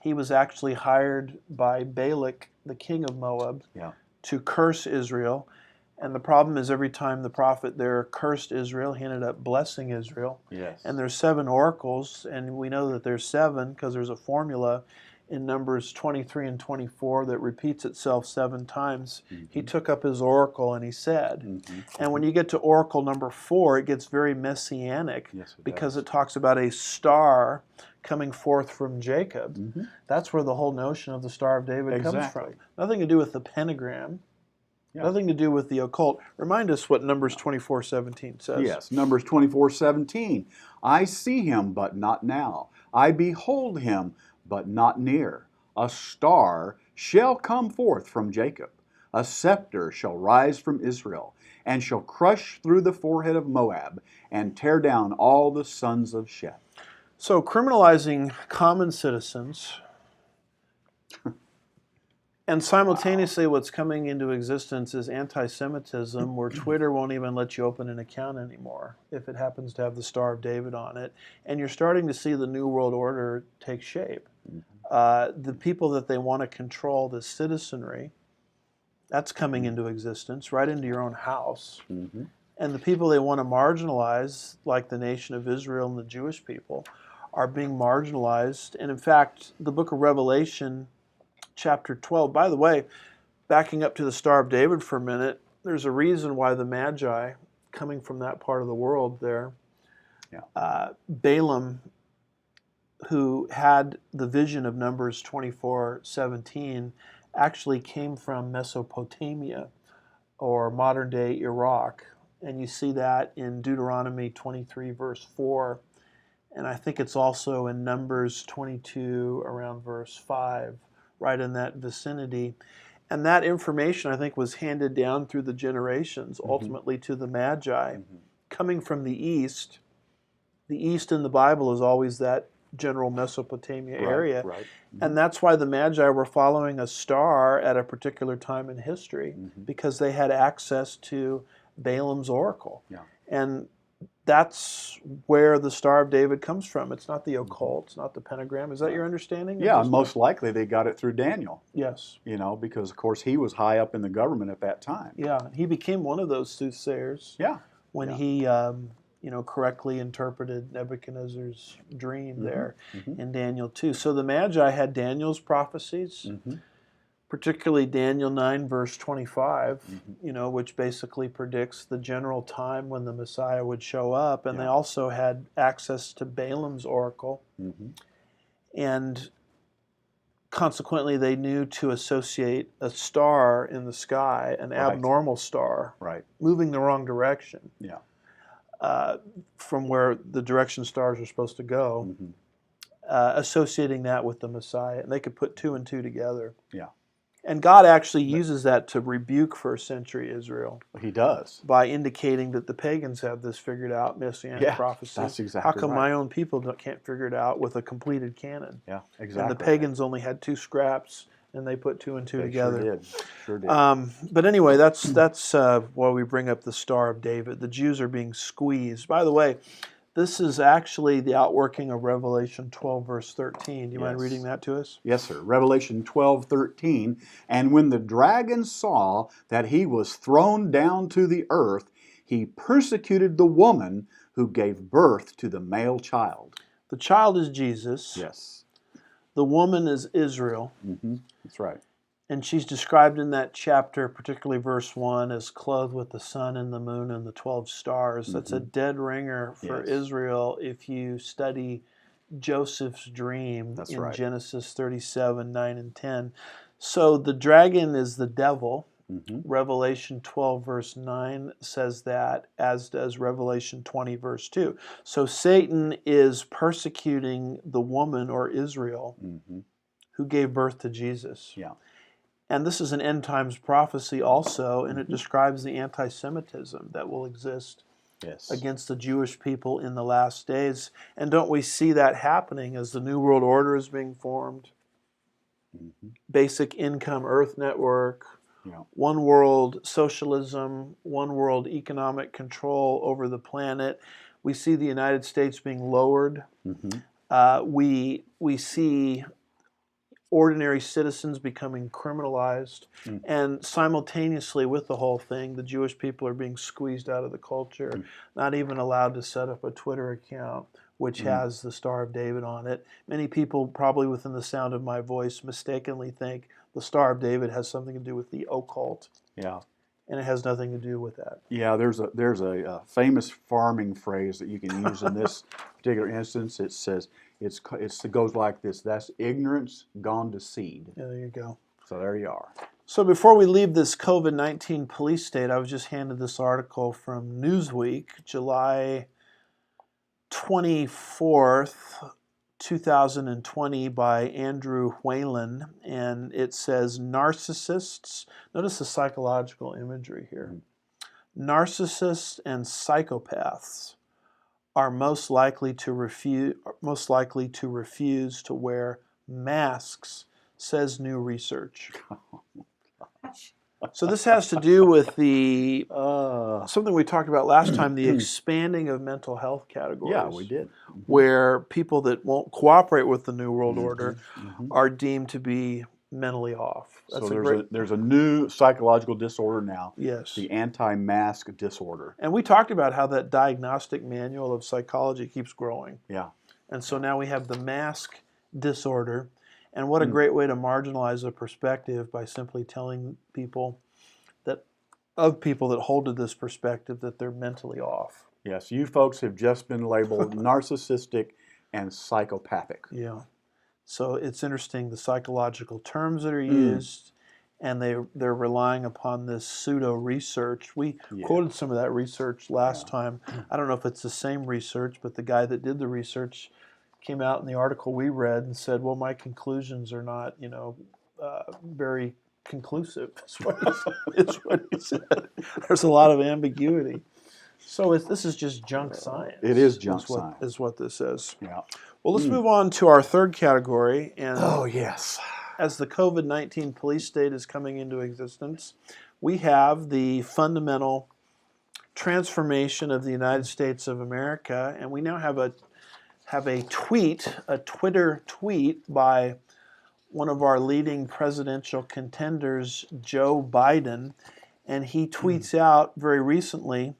He was actually hired by Balak, the king of Moab, to curse Israel. And the problem is every time the prophet there cursed Israel, he ended up blessing Israel. Yes. And there's 7 oracles, and we know that there's 7 because there's a formula in Numbers 23 and 24 that repeats itself 7 times. He took up his oracle and he said. And when you get to oracle number 4, it gets very messianic, Yes, it because does. it talks about a star coming forth from Jacob. That's where the whole notion of the Star of David comes from. Exactly. Nothing to do with the pentagram. Yeah. Nothing to do with the occult. Remind us what Numbers 24:17 says. Yes, Numbers 24:17. I see him, but not now. I behold him, but not near. A star shall come forth from Jacob. A scepter shall rise from Israel, and shall crush through the forehead of Moab, and tear down all the sons of Sheth. So criminalizing common citizens, and simultaneously what's coming into existence is anti-Semitism, where Twitter won't even let you open an account anymore if it happens to have the Star of David on it. And you're starting to see the New World Order take shape. The people that they want to control, the citizenry, that's coming into existence right into your own house. And the people they want to marginalize, like the nation of Israel and the Jewish people, are being marginalized. And in fact, the book of Revelation, chapter 12, by the way, backing up to the Star of David for a minute, there's a reason why the Magi, coming from that part of the world there, Balaam, who had the vision of Numbers 24:17, actually came from Mesopotamia, or modern-day Iraq. And you see that in Deuteronomy 23, verse 4. And I think it's also in Numbers 22, around verse 5, right in that vicinity. And that information, I think, was handed down through the generations, ultimately to the Magi. Coming from the East in the Bible is always that general Mesopotamia area. And that's why the Magi were following a star at a particular time in history, because they had access to Balaam's oracle. And that's where the Star of David comes from. It's not the occult, it's not the pentagram. Is that your understanding? Yeah, most likely they got it through Daniel. Yes. You know, because of course he was high up in the government at that time. Yeah, he became one of those soothsayers. Yeah. When he correctly interpreted Nebuchadnezzar's dream there in Daniel 2. So the Magi had Daniel's prophecies, particularly Daniel 9, verse 25, which basically predicts the general time when the Messiah would show up. And they also had access to Balaam's oracle. And consequently, they knew to associate a star in the sky, an abnormal star, moving the wrong direction. From where the direction stars are supposed to go, associating that with the Messiah. And they could put 2 and 2 together. And God actually uses that to rebuke first century Israel. He does. By indicating that the pagans have this figured out, messianic prophecy. That's exactly How come my own people can't figure it out with a completed canon? Yeah, exactly. And the pagans only had 2 scraps, and they put 2 and 2 together. Sure did. But anyway, that's why we bring up the Star of David. The Jews are being squeezed. By the way, this is actually the outworking of Revelation 12, verse 13. Do you mind reading that to us? Yes, sir. Revelation 12:13. And when the dragon saw that he was thrown down to the earth, he persecuted the woman who gave birth to the male child. The child is Jesus. Yes. The woman is Israel. That's right. And she's described in that chapter, particularly verse 1, as clothed with the sun and the moon and the 12 stars. That's a dead ringer for Israel if you study Joseph's dream in Genesis 37, 9 and 10. So the dragon is the devil. Revelation 12, verse 9 says that, as does Revelation 20, verse 2. So Satan is persecuting the woman, or Israel, who gave birth to Jesus. And this is an end times prophecy also, and it describes the anti-Semitism that will exist against the Jewish people in the last days. And don't we see that happening as the New World Order is being formed? Basic income earth network, one world socialism, one world economic control over the planet. We see the United States being lowered. We see ordinary citizens becoming criminalized, and simultaneously with the whole thing, the Jewish people are being squeezed out of the culture, not even allowed to set up a Twitter account which has the Star of David on it. Many people, probably within the sound of my voice, mistakenly think the Star of David has something to do with the occult, Yeah. and it has nothing to do with that. Yeah, there's a famous farming phrase that you can use in this particular instance. It says it goes like this: "That's ignorance gone to seed." Yeah, there you go. So there you are. So before we leave this COVID-19 police state, I was just handed this article from Newsweek, July 24th, 2020, by Andrew Whalen, and it says narcissists, notice the psychological imagery here, narcissists and psychopaths are most likely to refuse to wear masks, says new research. So this has to do with the something we talked about last time, the expanding of mental health categories. Yeah, we did. Where people that won't cooperate with the New World Order are deemed to be mentally off. That's So there's a new psychological disorder now. Yes. The anti-mask disorder. And we talked about how that diagnostic manual of psychology keeps growing. Yeah. And so now we have the mask disorder. And what a great way to marginalize a perspective by simply telling people that hold to this perspective that they're mentally off. Yes, you folks have just been labeled narcissistic and psychopathic. Yeah. So it's interesting, the psychological terms that are used, and they're relying upon this pseudo research. We quoted some of that research last time. I don't know if it's the same research, but the guy that did the research came out in the article we read and said, well, my conclusions are not, very conclusive, is what he said. There's a lot of ambiguity. So this is just junk science. It is junk science. Is what this is. Yeah. Well, let's move on to our third category. And oh, yes. As the COVID-19 police state is coming into existence, we have the fundamental transformation of the United States of America, and we now have a Twitter tweet by one of our leading presidential contenders, Joe Biden, and he tweets out very recently,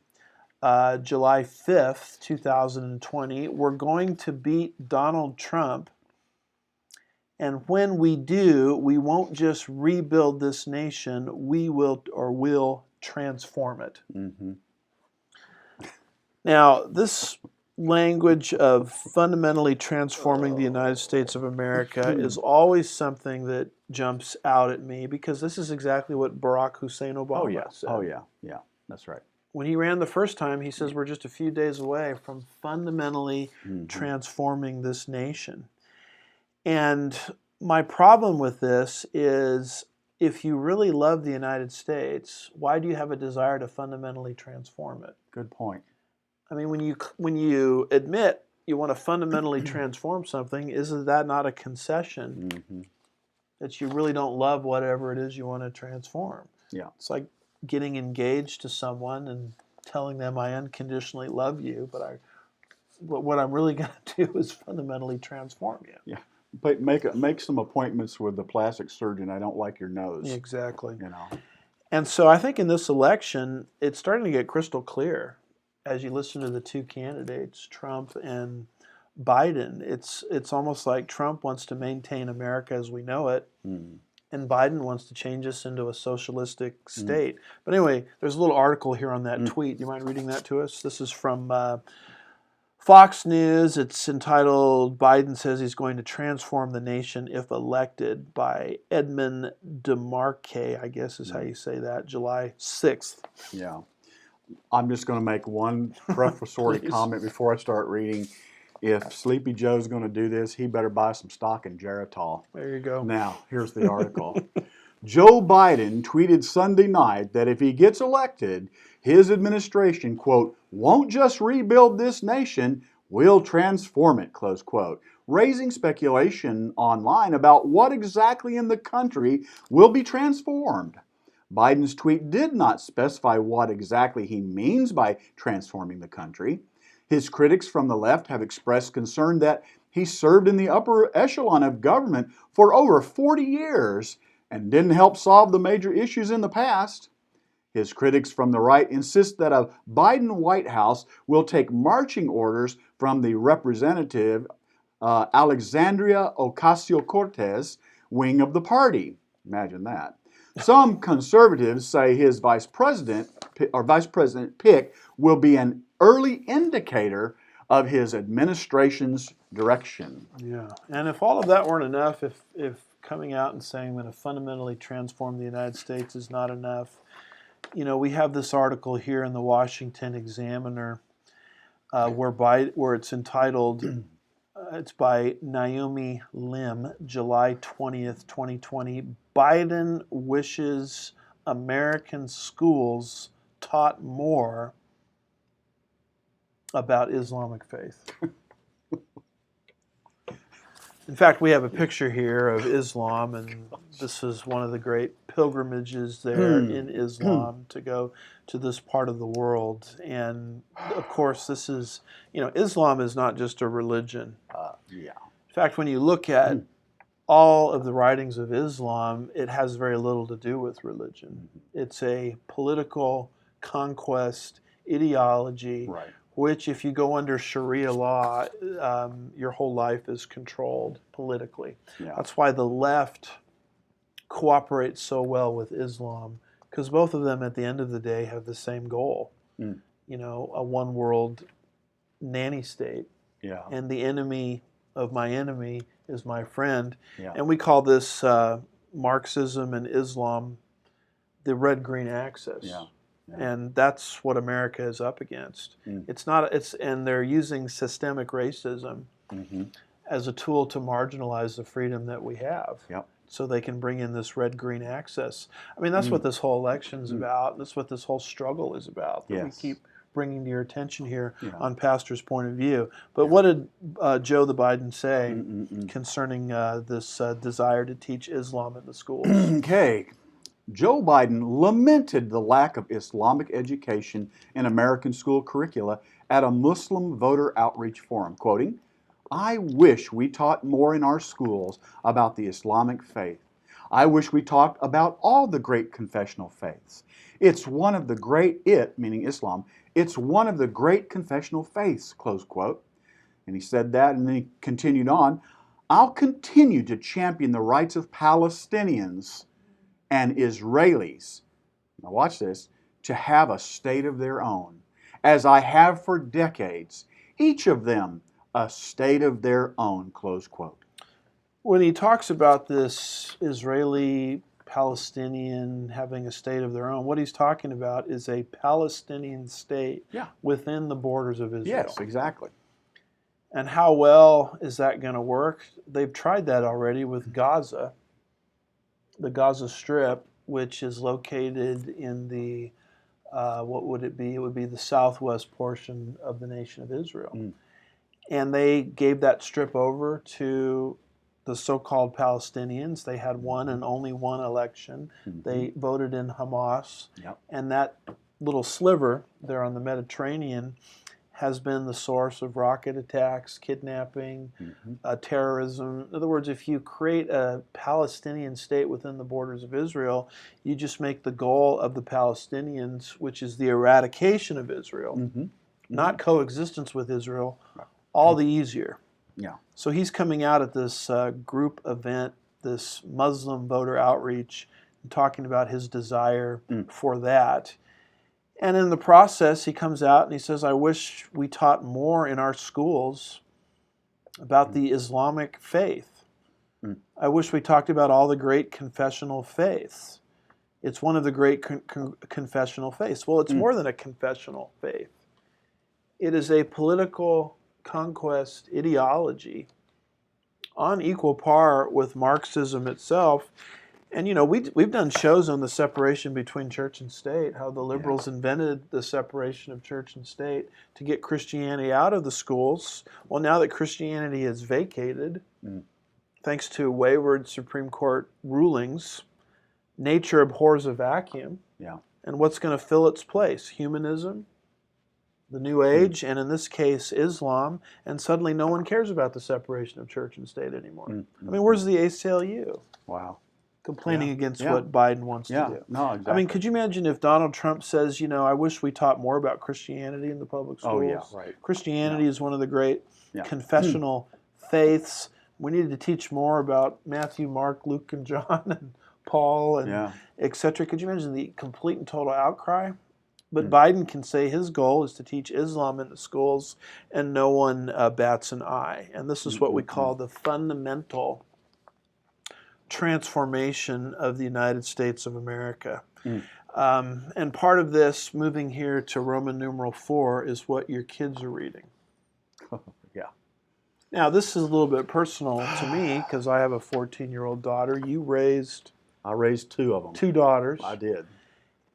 July 5th, 2020, we're going to beat Donald Trump, and when we do, we won't just rebuild this nation, we will transform it. Now, this language of fundamentally transforming the United States of America is always something that jumps out at me, because this is exactly what Barack Hussein Obama said. Oh, yeah. Yeah, that's right. When he ran the first time, he says we're just a few days away from fundamentally transforming this nation. And my problem with this is, if you really love the United States, why do you have a desire to fundamentally transform it? Good point. I mean, when you admit you want to fundamentally transform something, isn't that not a concession that you really don't love whatever it is you want to transform? Yeah. It's like getting engaged to someone and telling them I unconditionally love you, but what I'm really going to do is fundamentally transform you. Yeah. But make some appointments with the plastic surgeon. I don't like your nose. Exactly. You know. And so I think in this election, it's starting to get crystal clear as you listen to the two candidates, Trump and Biden. It's almost like Trump wants to maintain America as we know it, and Biden wants to change us into a socialistic state. But anyway, there's a little article here on that tweet. Do you mind reading that to us? This is from Fox News. It's entitled, Biden says he's going to transform the nation if elected, by Edmund DeMarque, I guess is how you say that, July 6th. Yeah. I'm just going to make one prefatory comment before I start reading. If Sleepy Joe's going to do this, he better buy some stock in Geritol. There you go. Now, here's the article. Joe Biden tweeted Sunday night that if he gets elected, his administration, quote, won't just rebuild this nation, we'll transform it, close quote, raising speculation online about what exactly in the country will be transformed. Biden's tweet did not specify what exactly he means by transforming the country. His critics from the left have expressed concern that He served in the upper echelon of government for over 40 years and didn't help solve the major issues in the past. His critics from the right insist that a Biden White House will take marching orders from the representative Alexandria Ocasio-Cortez wing of the party. Imagine that. Some conservatives say his vice president pick will be an early indicator of his administration's direction. Yeah, and if all of that weren't enough, if coming out and saying that a fundamentally transform the United States is not enough, we have this article here in the Washington Examiner where it's entitled, it's by Naomi Lim, July 20th, 2020, Biden wishes American schools taught more about Islamic faith. In fact, we have a picture here of Islam, and this is one of the great pilgrimages there in Islam to go to this part of the world. And of course, this is, Islam is not just a religion. Yeah. In fact, when you look at all of the writings of Islam, it has very little to do with religion. It's a political conquest ideology, Right. which, if you go under Sharia law, your whole life is controlled politically. Yeah. That's why the left cooperates so well with Islam, because both of them, at the end of the day, have the same goal. A one world nanny state. Yeah. And the enemy of my enemy is my friend. Yeah. And we call this Marxism and Islam the red-green axis. Yeah. And that's what America is up against. And they're using systemic racism as a tool to marginalize the freedom that we have. Yep. So they can bring in this red-green axis. I mean, that's what this whole election is about. That's what this whole struggle is about. That we keep bringing to your attention here on Pastor's point of view. But what did Joe the Biden say concerning this desire to teach Islam in the schools? Okay. Joe Biden lamented the lack of Islamic education in American school curricula at a Muslim voter outreach forum, quoting, "I wish we taught more in our schools about the Islamic faith. I wish we talked about all the great confessional faiths. It's one of the great, meaning Islam, it's one of the great confessional faiths," close quote. And he said that, and then he continued on, "I'll continue to champion the rights of Palestinians and Israelis," now watch this, "to have a state of their own, as I have for decades, each of them a state of their own," close quote. When he talks about this Israeli Palestinian having a state of their own, what he's talking about is a Palestinian state within the borders of Israel. Yes, exactly. And how well is that going to work? They've tried that already with Gaza, the Gaza Strip, which is located in the, what would it be? It would be the southwest portion of the nation of Israel. And they gave that strip over to the so-called Palestinians. They had one and only one election. They voted in Hamas. And that little sliver there on the Mediterranean has been the source of rocket attacks, kidnapping, terrorism. In other words, if you create a Palestinian state within the borders of Israel, you just make the goal of the Palestinians, which is the eradication of Israel, not coexistence with Israel, all the easier. Yeah. So he's coming out at this group event, this Muslim voter outreach, and talking about his desire for that. And in the process, he comes out and he says, "I wish we taught more in our schools about the Islamic faith. I wish we talked about all the great confessional faiths. It's one of the great confessional faiths." Well, it's more than a confessional faith. It is a political conquest ideology on equal par with Marxism itself. And we've done shows on the separation between church and state, how the liberals invented the separation of church and state to get Christianity out of the schools. Well, now that Christianity is vacated, thanks to wayward Supreme Court rulings, nature abhors a vacuum. Yeah. And what's going to fill its place? Humanism? the New Age, and in this case, Islam, and suddenly no one cares about the separation of church and state anymore. I mean, where's the ACLU Wow. complaining Yeah. against Yeah. what Biden wants to Yeah. do? No, I exactly. mean, could you imagine if Donald Trump says, I wish we taught more about Christianity in the public schools? Oh, yeah, right. Christianity is one of the great Yeah. confessional faiths. We needed to teach more about Matthew, Mark, Luke, and John, and Paul, and Yeah. etc. Could you imagine the complete and total outcry? But Biden can say his goal is to teach Islam in the schools, and no one bats an eye. And this is what we call the fundamental transformation of the United States of America. And part of this, moving here to Roman numeral 4, is what your kids are reading. Yeah. Now, this is a little bit personal to me because I have a 14-year-old daughter. You raised I raised 2 of them. 2 daughters. I did.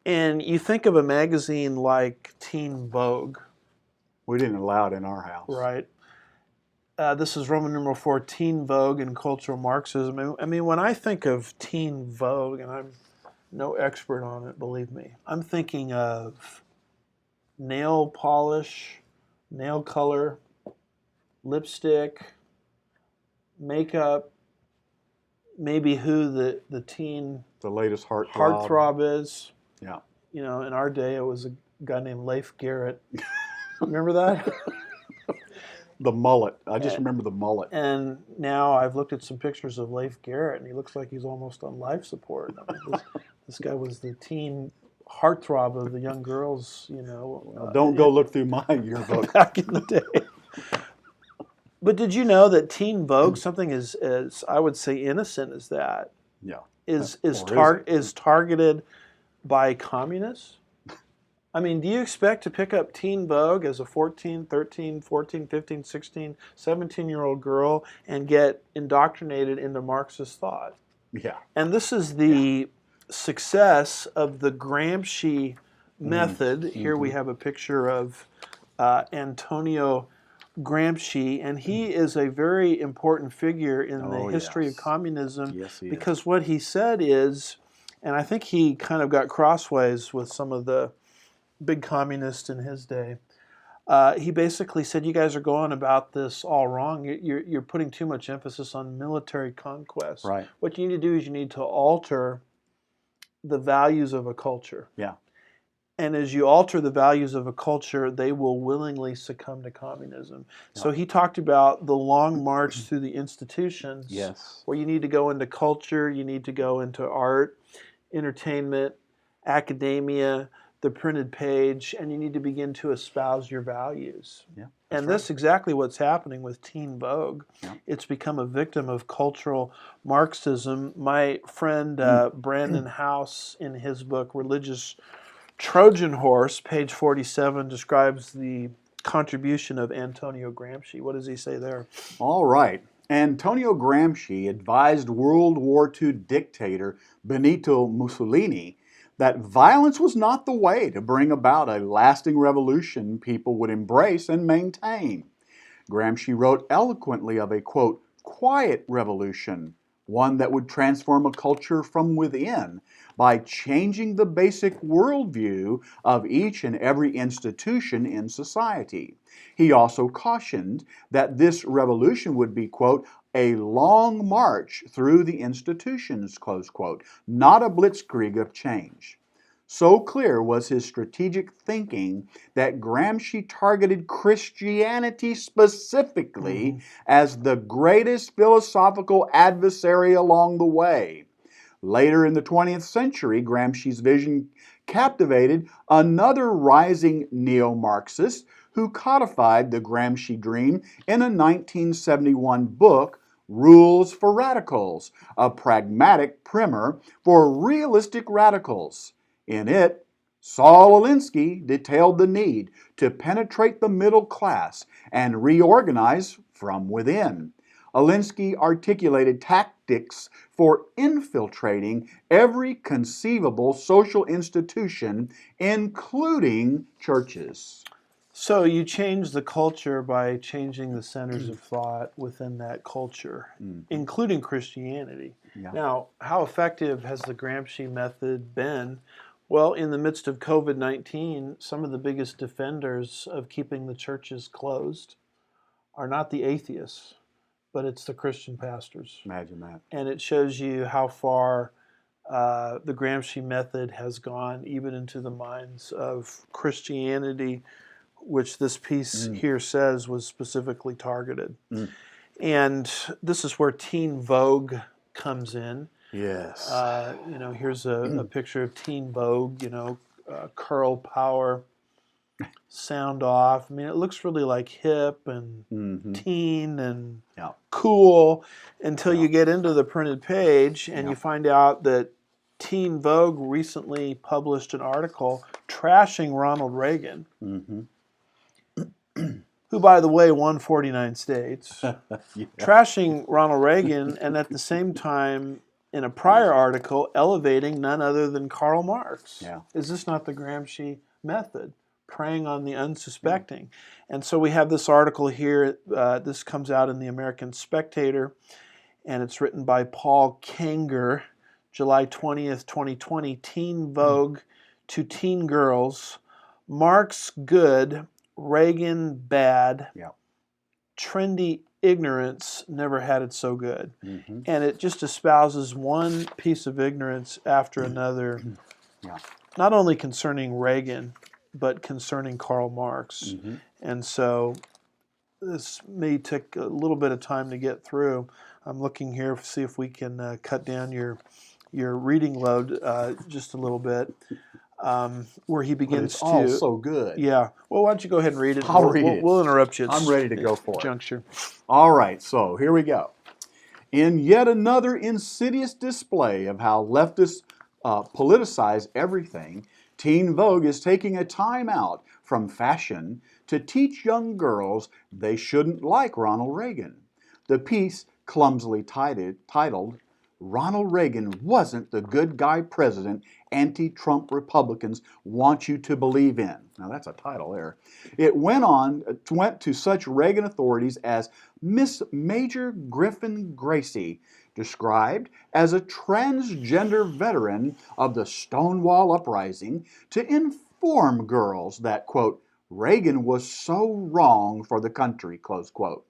And you think of a magazine like Teen Vogue, We didn't allow it in our house. right? This is Roman numeral 4, Teen Vogue and Cultural Marxism. I mean, when I think of Teen Vogue, and I'm no expert on it, believe me, I'm thinking of nail polish, nail color, lipstick, makeup, maybe who the teen The latest heartthrob. heartthrob is. Yeah. In our day, it was a guy named Leif Garrett. Remember that? The mullet. I just remember the mullet. And now I've looked at some pictures of Leif Garrett, and he looks like he's almost on life support. I mean, this guy was the teen heartthrob of the young girls, Don't go look through my yearbook. back in the day. But did you know that Teen Vogue, something as I would say innocent as that, Yeah. is Or is it? targeted by communists? I mean, do you expect to pick up Teen Vogue as a 14, 13, 14, 15, 16, 17-year-old girl and get indoctrinated into Marxist thought? Yeah. And this is the success of the Gramsci method. Here we have a picture of Antonio Gramsci, and he is a very important figure in the history of yes. communism Yes, he is. because what he said is, and I think he kind of got crossways with some of the big communists in his day. He basically said, you guys are going about this all wrong. You're putting too much emphasis on military conquest. Right. What you need to do is you need to alter the values of a culture. Yeah. And as you alter the values of a culture, they will willingly succumb to communism. Yeah. So he talked about the long march through the institutions, Yes. where you need to go into culture, you need to go into art, entertainment, academia, the printed page, and you need to begin to espouse your values. Yeah. And that's exactly what's happening with Teen Vogue. Yeah. It's become a victim of cultural Marxism. My friend Brandon House, in his book Religious Trojan Horse, page 47, describes the contribution of Antonio Gramsci. What does he say there? All right. Antonio Gramsci advised World War II dictator Benito Mussolini that violence was not the way to bring about a lasting revolution people would embrace and maintain. Gramsci wrote eloquently of a, quote, quiet revolution, one that would transform a culture from within by changing the basic worldview of each and every institution in society. He also cautioned that this revolution would be, quote, a long march through the institutions, close quote, not a blitzkrieg of change. So clear was his strategic thinking that Gramsci targeted Christianity specifically as the greatest philosophical adversary along the way. Later in the 20th century, Gramsci's vision captivated another rising neo-Marxist who codified the Gramsci dream in a 1971 book, Rules for Radicals, a pragmatic primer for realistic radicals. In it, Saul Alinsky detailed the need to penetrate the middle class and reorganize from within. Alinsky articulated tactics for infiltrating every conceivable social institution, including churches. So you change the culture by changing the centers of thought within that culture, including Christianity. Yeah. Now, how effective has the Gramsci method been? Well, in the midst of COVID-19, some of the biggest defenders of keeping the churches closed are not the atheists, but it's the Christian pastors. Imagine that. And it shows you how far the Gramsci method has gone, even into the minds of Christianity, which this piece here says was specifically targeted. And this is where Teen Vogue comes in. Yes. Here's a picture of Teen Vogue, curl power, sound off. I mean, it looks really like hip and teen and Yeah. cool until you get into the printed page and you find out that Teen Vogue recently published an article trashing Ronald Reagan, who, by the way, won 49 states, trashing Ronald Reagan, and at the same time, in a prior article, elevating none other than Karl Marx. Yeah. Is this not the Gramsci method? Preying on the unsuspecting. And so we have this article here. This comes out in the American Spectator, and it's written by Paul Kanger, July 20th, 2020. Teen Vogue to teen girls. Marx good, Reagan bad. Yeah. Trendy ignorance never had it so good. And it just espouses one piece of ignorance after another, not only concerning Reagan, but concerning Karl Marx. And so this may take a little bit of time to get through. I'm looking here to see if we can cut down your reading load just a little bit, where he begins It's all so good. Yeah. Well, why don't you go ahead and read it? I'll read it. We'll interrupt you. I'm ready to go for it. Juncture. All right, so here we go. In yet another insidious display of how leftists politicize everything, Teen Vogue is taking a time out from fashion to teach young girls they shouldn't like Ronald Reagan. The piece, clumsily titled, "Ronald Reagan Wasn't the Good Guy President Anti-Trump Republicans Want You to Believe In." Now that's a title there. It went to such Reagan authorities as Miss Major Griffin Gracie, described as a transgender veteran of the Stonewall Uprising, to inform girls that, quote, Reagan was so wrong for the country, close quote.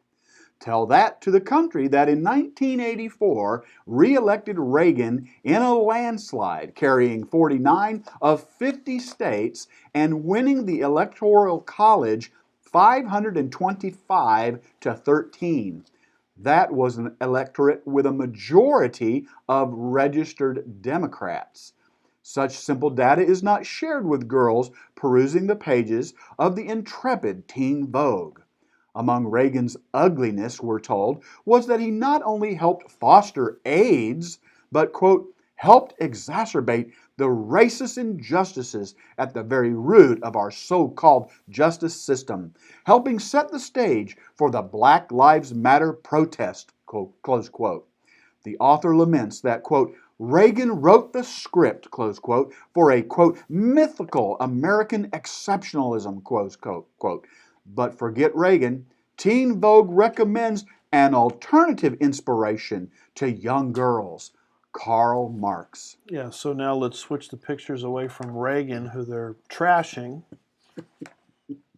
Tell that to the country that in 1984 re-elected Reagan in a landslide, carrying 49 of 50 states and winning the Electoral College 525 to 13. That was an electorate with a majority of registered Democrats. Such simple data is not shared with girls perusing the pages of the intrepid Teen Vogue. Among Reagan's ugliness, we're told, was that he not only helped foster AIDS, but, quote, helped exacerbate the racist injustices at the very root of our so-called justice system, helping set the stage for the Black Lives Matter protest, close quote. The author laments that, quote, Reagan wrote the script, close quote, for a, quote, mythical American exceptionalism, close quote. But forget Reagan. Teen Vogue recommends an alternative inspiration to young girls, Karl Marx. Yeah, so now let's switch the pictures away from Reagan, who they're trashing,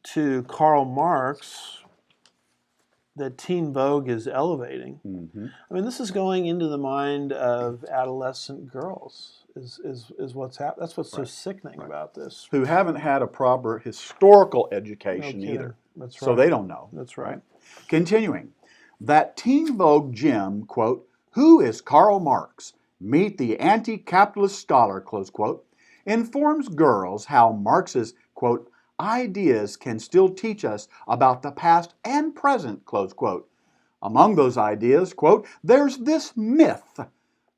to Karl Marx, that Teen Vogue is elevating. I mean, this is going into the mind of adolescent girls, is what's happening. That's what's so sickening about this. Who haven't had a proper historical education No either. That's right. So they don't know. That's right. Continuing, that Teen Vogue gem, quote, Who is Karl Marx? Meet the anti-capitalist scholar, close quote, informs girls how Marx's, quote, ideas can still teach us about the past and present, close quote. Among those ideas, quote, there's this myth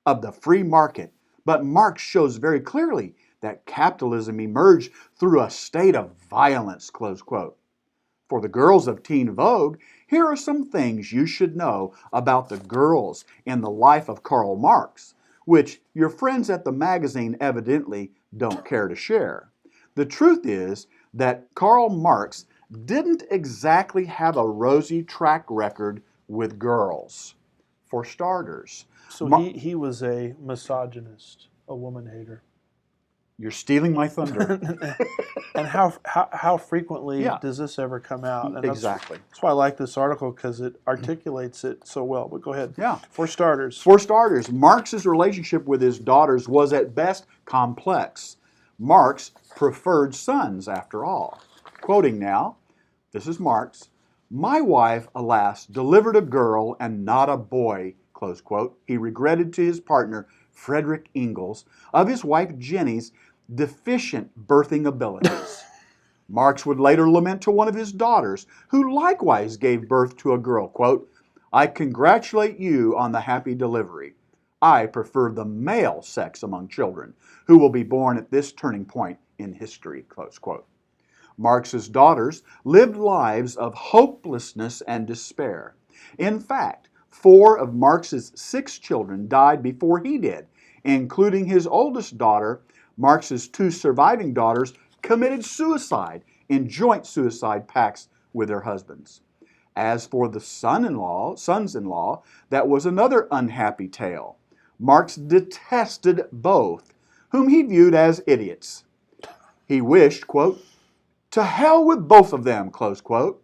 of the free market, but Marx shows very clearly that capitalism emerged through a state of violence, close quote. For the girls of Teen Vogue, here are some things you should know about the girls in the life of Karl Marx, which your friends at the magazine evidently don't care to share. The truth is that Karl Marx didn't exactly have a rosy track record with girls, for starters. So he was a misogynist, a woman hater. You're stealing my thunder. And how frequently Yeah. does this ever come out? And Exactly. That's why I like this article, because it articulates it so well. But go ahead. Yeah. For starters. For starters, Marx's relationship with his daughters was at best complex. Marx preferred sons, after all. Quoting now, this is Marx, "My wife, alas, delivered a girl and not a boy," close quote. He regretted to his partner, Frederick Engels, of his wife Jenny's deficient birthing abilities. Marx would later lament to one of his daughters, who likewise gave birth to a girl, quote, "I congratulate you on the happy delivery. I prefer the male sex among children, who will be born at this turning point in history," close quote. Marx's daughters lived lives of hopelessness and despair. In fact, 4 of Marx's 6 children died before he did, including his oldest daughter. Marx's 2 surviving daughters committed suicide in joint suicide pacts with their husbands. As for the sons-in-law, that was another unhappy tale. Marx detested both, whom he viewed as idiots. He wished, quote, "To hell with both of them," close quote.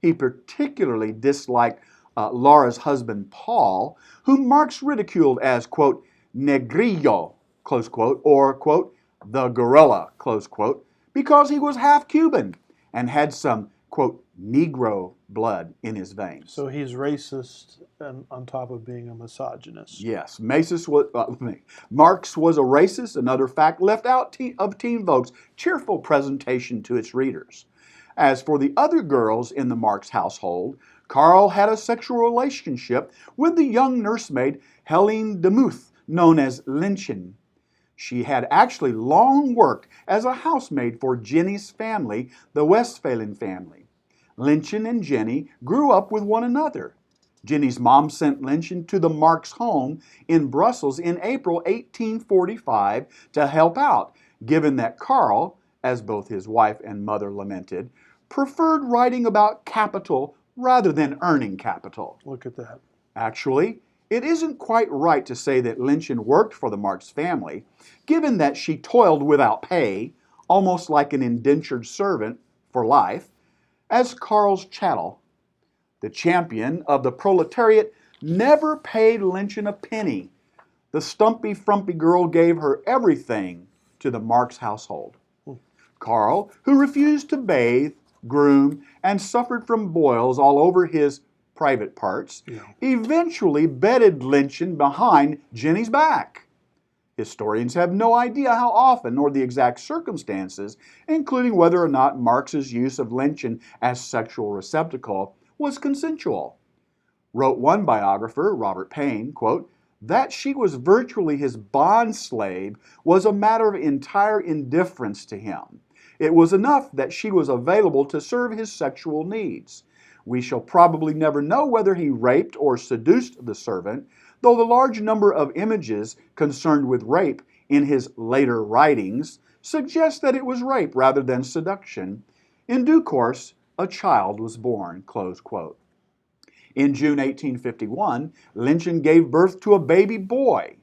He particularly disliked Laura's husband, Paul, whom Marx ridiculed as, quote, "negrillo," close quote, or, quote, "the gorilla," close quote, because he was half Cuban and had some, quote, Negro blood in his veins. So he's racist and on top of being a misogynist. Yes, Marx was a racist, another fact left out of Teen Vogue's cheerful presentation to its readers. As for the other girls in the Marx household, Karl had a sexual relationship with the young nursemaid Helene Demuth, known as Linchin. She had actually long worked as a housemaid for Jenny's family, the Westphalen family. Linchin and Jenny grew up with one another. Jenny's mom sent Linchin to the Marx home in Brussels in April 1845 to help out, given that Karl, as both his wife and mother lamented, preferred writing about capital rather than earning capital. Look at that. Actually, it isn't quite right to say that Linchin worked for the Marx family, given that she toiled without pay, almost like an indentured servant for life, as Karl's chattel. The champion of the proletariat never paid Linchin a penny. The stumpy, frumpy girl gave her everything to the Marx household. Karl, who refused to bathe, groom, and suffered from boils all over his private parts, eventually bedded Linchin behind Jenny's back. Historians have no idea how often nor the exact circumstances, including whether or not Marx's use of Linchin as sexual receptacle was consensual. Wrote one biographer, Robert Payne, quote, "that she was virtually his bond slave was a matter of entire indifference to him. It was enough that she was available to serve his sexual needs. We shall probably never know whether he raped or seduced the servant, though the large number of images concerned with rape in his later writings suggest that it was rape rather than seduction. In due course, a child was born," close quote. In June 1851, Linchin gave birth to a baby boy.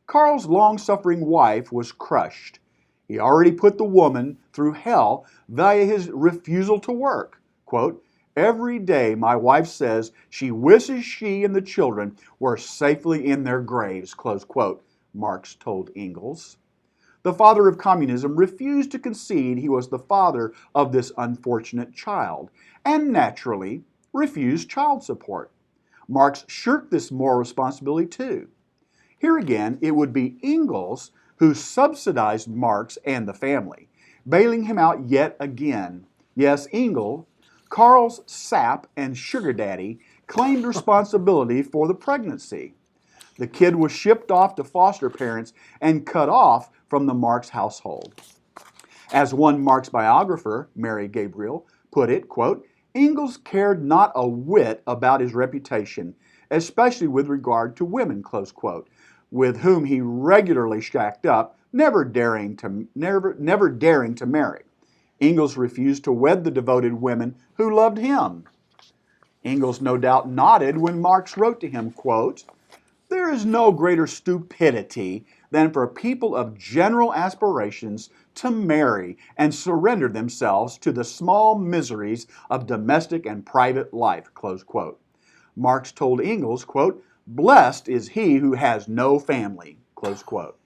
Karl's long-suffering wife was crushed. He already put the woman through hell via his refusal to work. Quote, "Every day my wife says she wishes she and the children were safely in their graves," close quote, Marx told Engels. The father of communism refused to concede he was the father of this unfortunate child, and naturally refused child support. Marx shirked this moral responsibility too. Here again, it would be Engels who subsidized Marx and the family, bailing him out yet again. Yes, Engels, Karl's sap and sugar daddy, claimed responsibility for the pregnancy. The kid was shipped off to foster parents and cut off from the Marx household. As one Marx biographer, Mary Gabriel, put it, quote, "Engels cared not a whit about his reputation, especially with regard to women," close quote, with whom he regularly shacked up, never daring to marry. Engels refused to wed the devoted women who loved him. Engels no doubt nodded when Marx wrote to him, quote, There is no greater stupidity than for people of general aspirations to marry and surrender themselves to the small miseries of domestic and private life, close quote. Marx told Engels, quote, "Blessed is he who has no family," close quote.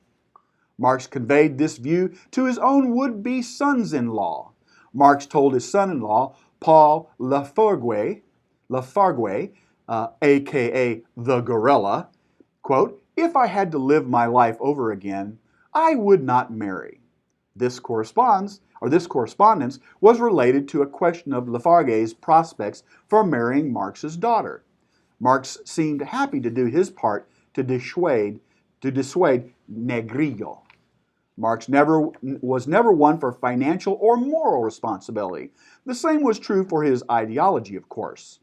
Marx conveyed this view to his own would-be sons-in-law. Marx told his son-in-law, Paul Lafargue, a.k.a. the gorilla, quote, "If I had to live my life over again, I would not marry." This correspondence was related to a question of Lafargue's prospects for marrying Marx's daughter. Marx seemed happy to do his part to dissuade Negrillo. Marx was never one for financial or moral responsibility. The same was true for his ideology, of course.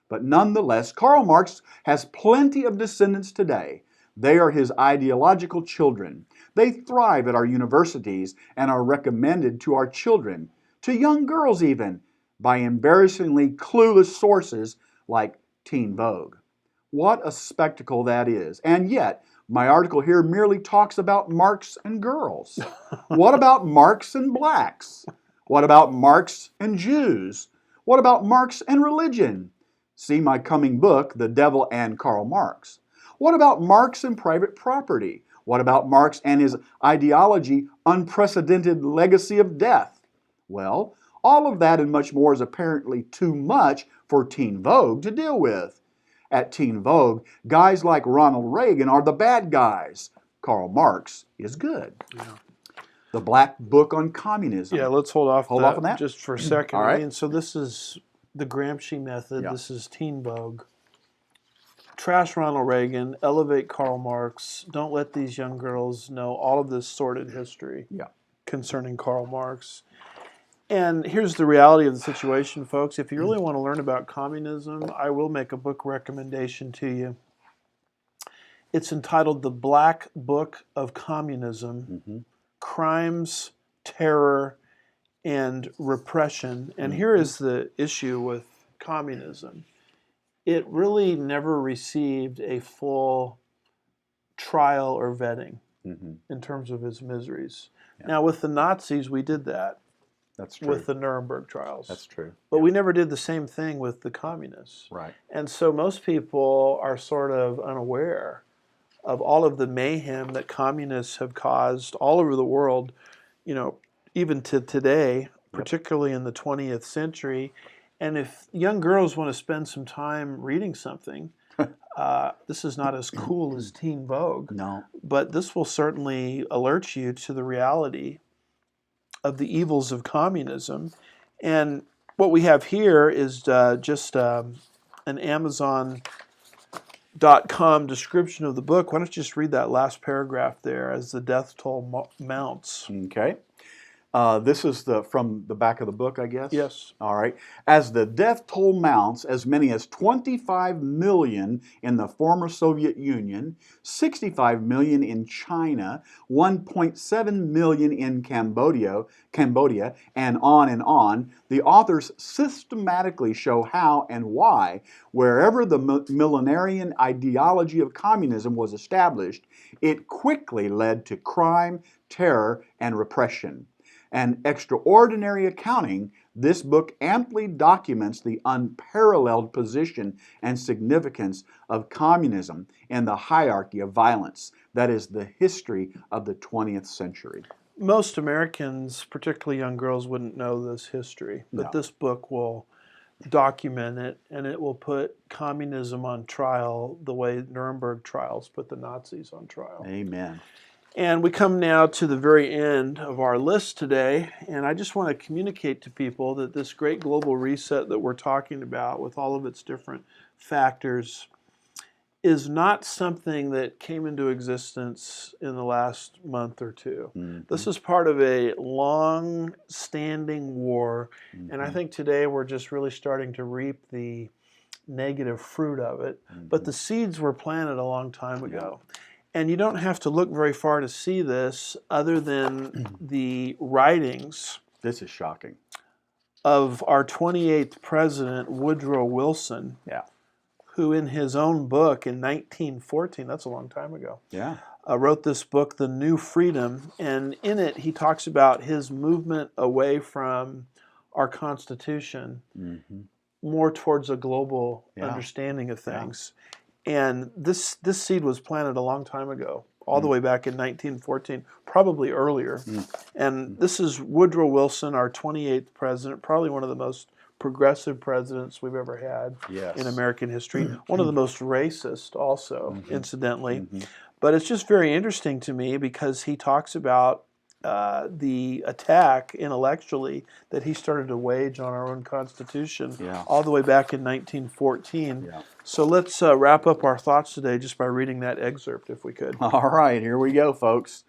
But nonetheless, Karl Marx has plenty of descendants today. They are his ideological children. They thrive at our universities and are recommended to our children, to young girls even, by embarrassingly clueless sources like Teen Vogue. What a spectacle that is. And yet, my article here merely talks about Marx and girls. What about Marx and blacks? What about Marx and Jews? What about Marx and religion? See my coming book, The Devil and Karl Marx. What about Marx and private property? What about Marx and his ideology, unprecedented legacy of death? Well, all of that and much more is apparently too much for Teen Vogue to deal with. At Teen Vogue, guys like Ronald Reagan are the bad guys. Karl Marx is good. Yeah. The Black Book on Communism. Yeah, let's hold off on that just for a second. All right. I mean, so this is the Gramsci method. Yeah. This is Teen Vogue. Trash Ronald Reagan, elevate Karl Marx. Don't let these young girls know all of this sordid history concerning Karl Marx. And here's the reality of the situation, folks. If you really want to learn about communism, I will make a book recommendation to you. It's entitled The Black Book of Communism, Crimes, Terror, and Repression. And here is the issue with communism. It really never received a full trial or vetting in terms of its miseries. Yeah. Now, with the Nazis, we did that. That's true. With the Nuremberg trials. That's true. But we never did the same thing with the communists. Right. And so most people are sort of unaware of all of the mayhem that communists have caused all over the world, you know, even to today, particularly in the 20th century. And if young girls want to spend some time reading something, this is not as cool as Teen Vogue. No. But this will certainly alert you to the reality of the evils of communism. And what we have here is just an Amazon.com description of the book. Why don't you just read that last paragraph there as the death toll mounts? Okay. This is from the back of the book, I guess? Yes. All right. As the death toll mounts, as many as 25 million in the former Soviet Union, 65 million in China, 1.7 million in Cambodia, and on, the authors systematically show how and why, wherever the millenarian ideology of communism was established, it quickly led to crime, terror, and repression. An extraordinary accounting, this book amply documents the unparalleled position and significance of communism in the hierarchy of violence that is the history of the 20th century. Most Americans, particularly young girls, wouldn't know this history, but this book will document it, and it will put communism on trial the way Nuremberg trials put the Nazis on trial. Amen. And we come now to the very end of our list today, and I just want to communicate to people that this great global reset that we're talking about with all of its different factors is not something that came into existence in the last month or two. This is part of a long-standing war, and I think today we're just really starting to reap the negative fruit of it, but the seeds were planted a long time ago. And you don't have to look very far to see this other than the writings. This is shocking. Of our 28th president, Woodrow Wilson, who in his own book in 1914, that's a long time ago, Yeah. wrote this book, The New Freedom, and in it he talks about his movement away from our Constitution Mm-hmm. more towards a global Yeah. understanding of Yeah. things. And this seed was planted a long time ago, all the way back in 1914, probably earlier. And this is Woodrow Wilson, our 28th president, probably one of the most progressive presidents we've ever had Yes. in American history. One of the most racist also, incidentally. Mm-hmm. But it's just very interesting to me because he talks about the attack intellectually that he started to wage on our own Constitution Yeah. all the way back in 1914. Yeah. So let's wrap up our thoughts today just by reading that excerpt, if we could. All right, here we go, folks.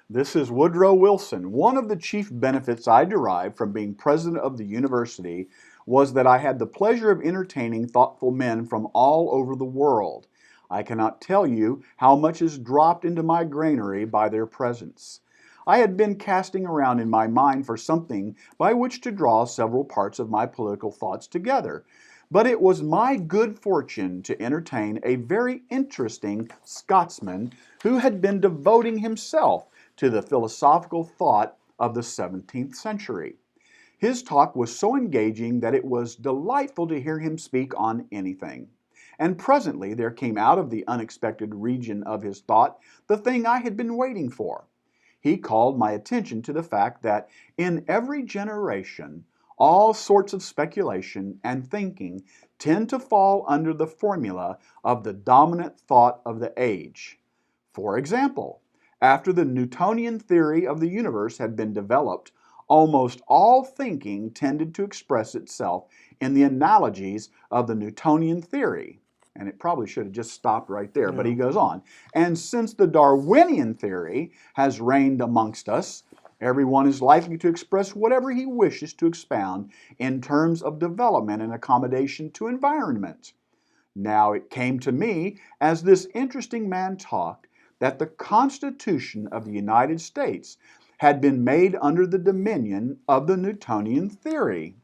This is Woodrow Wilson. One of the chief benefits I derived from being president of the university was that I had the pleasure of entertaining thoughtful men from all over the world. I cannot tell you how much is dropped into my granary by their presence. I had been casting around in my mind for something by which to draw several parts of my political thoughts together, but it was my good fortune to entertain a very interesting Scotsman who had been devoting himself to the philosophical thought of the 17th century. His talk was so engaging that it was delightful to hear him speak on anything. And presently there came out of the unexpected region of his thought the thing I had been waiting for. He called my attention to the fact that in every generation, all sorts of speculation and thinking tend to fall under the formula of the dominant thought of the age. For example, after the Newtonian theory of the universe had been developed, almost all thinking tended to express itself in the analogies of the Newtonian theory. And it probably should have just stopped right there, but he goes on. And since the Darwinian theory has reigned amongst us, everyone is likely to express whatever he wishes to expound in terms of development and accommodation to environment. Now it came to me, as this interesting man talked, that the Constitution of the United States had been made under the dominion of the Newtonian theory.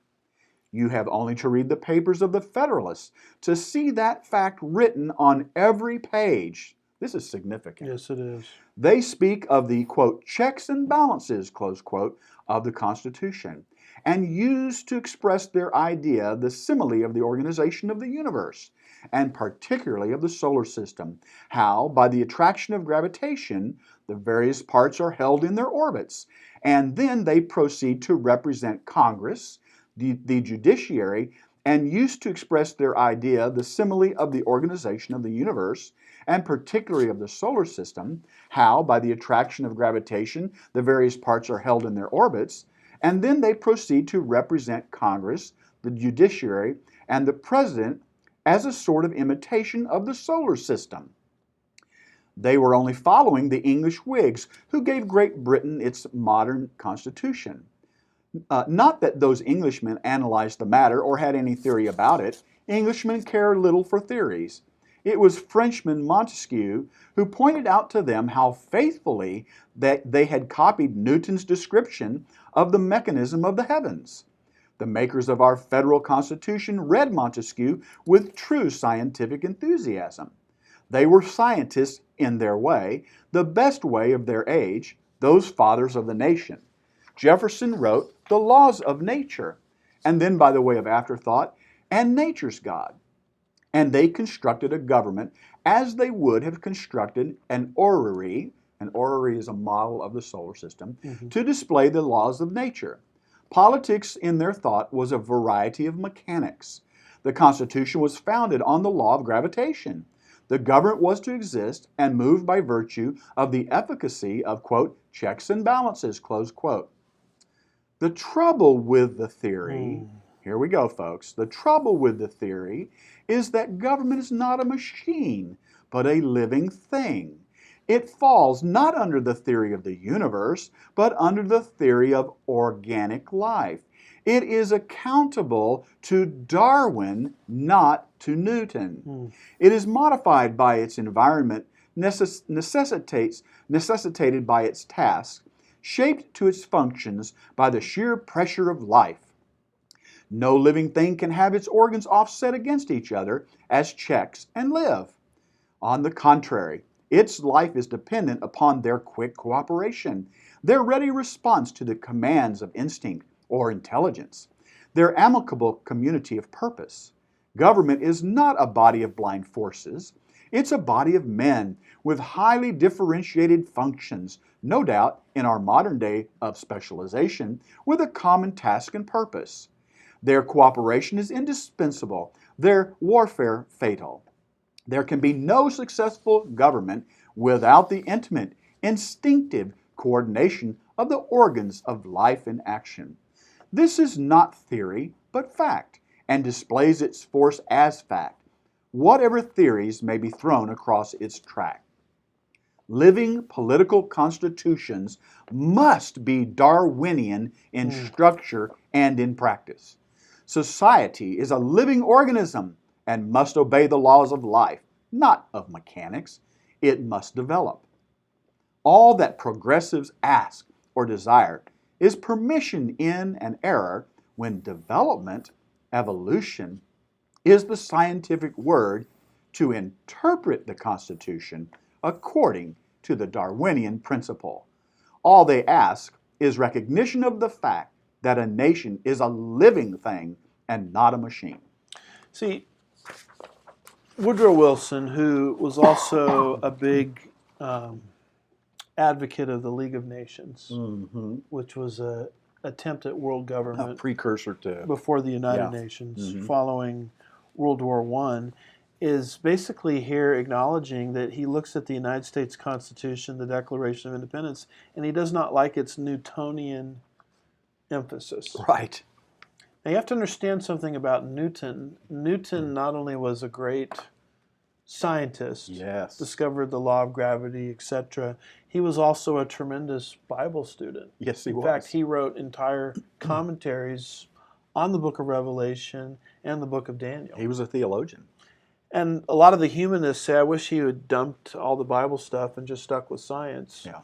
You have only to read the papers of the Federalists to see that fact written on every page. This is significant. Yes, it is. They speak of the, quote, checks and balances, close quote, of the Constitution, and use to express their idea the simile of the organization of the universe, and particularly of the solar system, how, by the attraction of gravitation, the various parts are held in their orbits, and then they proceed to represent Congress, the judiciary, and used to express their idea the simile of the organization of the universe, and particularly of the solar system, how, by the attraction of gravitation, the various parts are held in their orbits, and then they proceed to represent Congress, the judiciary, and the president as a sort of imitation of the solar system. They were only following the English Whigs, who gave Great Britain its modern constitution. Not that those Englishmen analyzed the matter or had any theory about it. Englishmen care little for theories. It was Frenchman Montesquieu who pointed out to them how faithfully that they had copied Newton's description of the mechanism of the heavens. The makers of our federal constitution read Montesquieu with true scientific enthusiasm. They were scientists in their way, the best way of their age, those fathers of the nation. Jefferson wrote The Laws of Nature, and then by the way of afterthought, and Nature's God. And they constructed a government as they would have constructed an orrery. An orrery is a model of the solar system, to display the laws of nature. Politics, in their thought, was a variety of mechanics. The Constitution was founded on the law of gravitation. The government was to exist and move by virtue of the efficacy of, quote, checks and balances, close quote. The trouble with the theory, here we go, folks. The trouble with the theory is that government is not a machine, but a living thing. It falls not under the theory of the universe, but under the theory of organic life. It is accountable to Darwin, not to Newton. It is modified by its environment, necessitated by its tasks, shaped to its functions by the sheer pressure of life. No living thing can have its organs offset against each other as checks and live. On the contrary, its life is dependent upon their quick cooperation, their ready response to the commands of instinct or intelligence, their amicable community of purpose. Government is not a body of blind forces. It's a body of men with highly differentiated functions, no doubt in our modern day of specialization, with a common task and purpose. Their cooperation is indispensable, their warfare fatal. There can be no successful government without the intimate, instinctive coordination of the organs of life and action. This is not theory, but fact, and displays its force as fact, whatever theories may be thrown across its track. Living political constitutions must be Darwinian in structure and in practice. Society is a living organism and must obey the laws of life, not of mechanics. It must develop. All that progressives ask or desire is permission in an error when development, evolution, is the scientific word to interpret the Constitution according to the Darwinian principle. All they ask is recognition of the fact that a nation is a living thing and not a machine. See, Woodrow Wilson, who was also a big advocate of the League of Nations, which was an attempt at world A government precursor to before the United Yeah. Nations following World War I, is basically here acknowledging that he looks at the United States Constitution, the Declaration of Independence, and he does not like its Newtonian emphasis. right. Now you have to understand something about Newton. Newton not only was a great scientist, Yes. discovered the law of gravity, etc., he was also a tremendous Bible student. Yes, he In was. fact, he wrote entire commentaries on the book of Revelation and the book of Daniel. He was a theologian. And a lot of the humanists say, I wish he had dumped all the Bible stuff and just stuck with science. Yeah.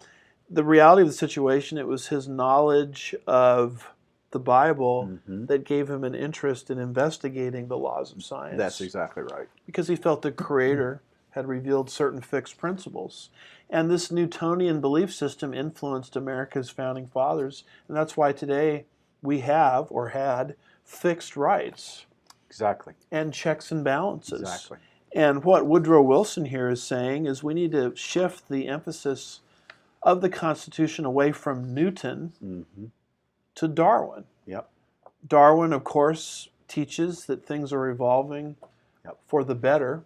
The reality of the situation, it was his knowledge of the Bible that gave him an interest in investigating the laws of science. That's exactly right. Because he felt the Creator had revealed certain fixed principles. And this Newtonian belief system influenced America's founding fathers. And that's why today we have, or had, fixed rights Exactly. and checks and balances. Exactly. And what Woodrow Wilson here is saying is we need to shift the emphasis of the Constitution away from Newton to Darwin. Yep. Darwin, of course, teaches that things are evolving for the better,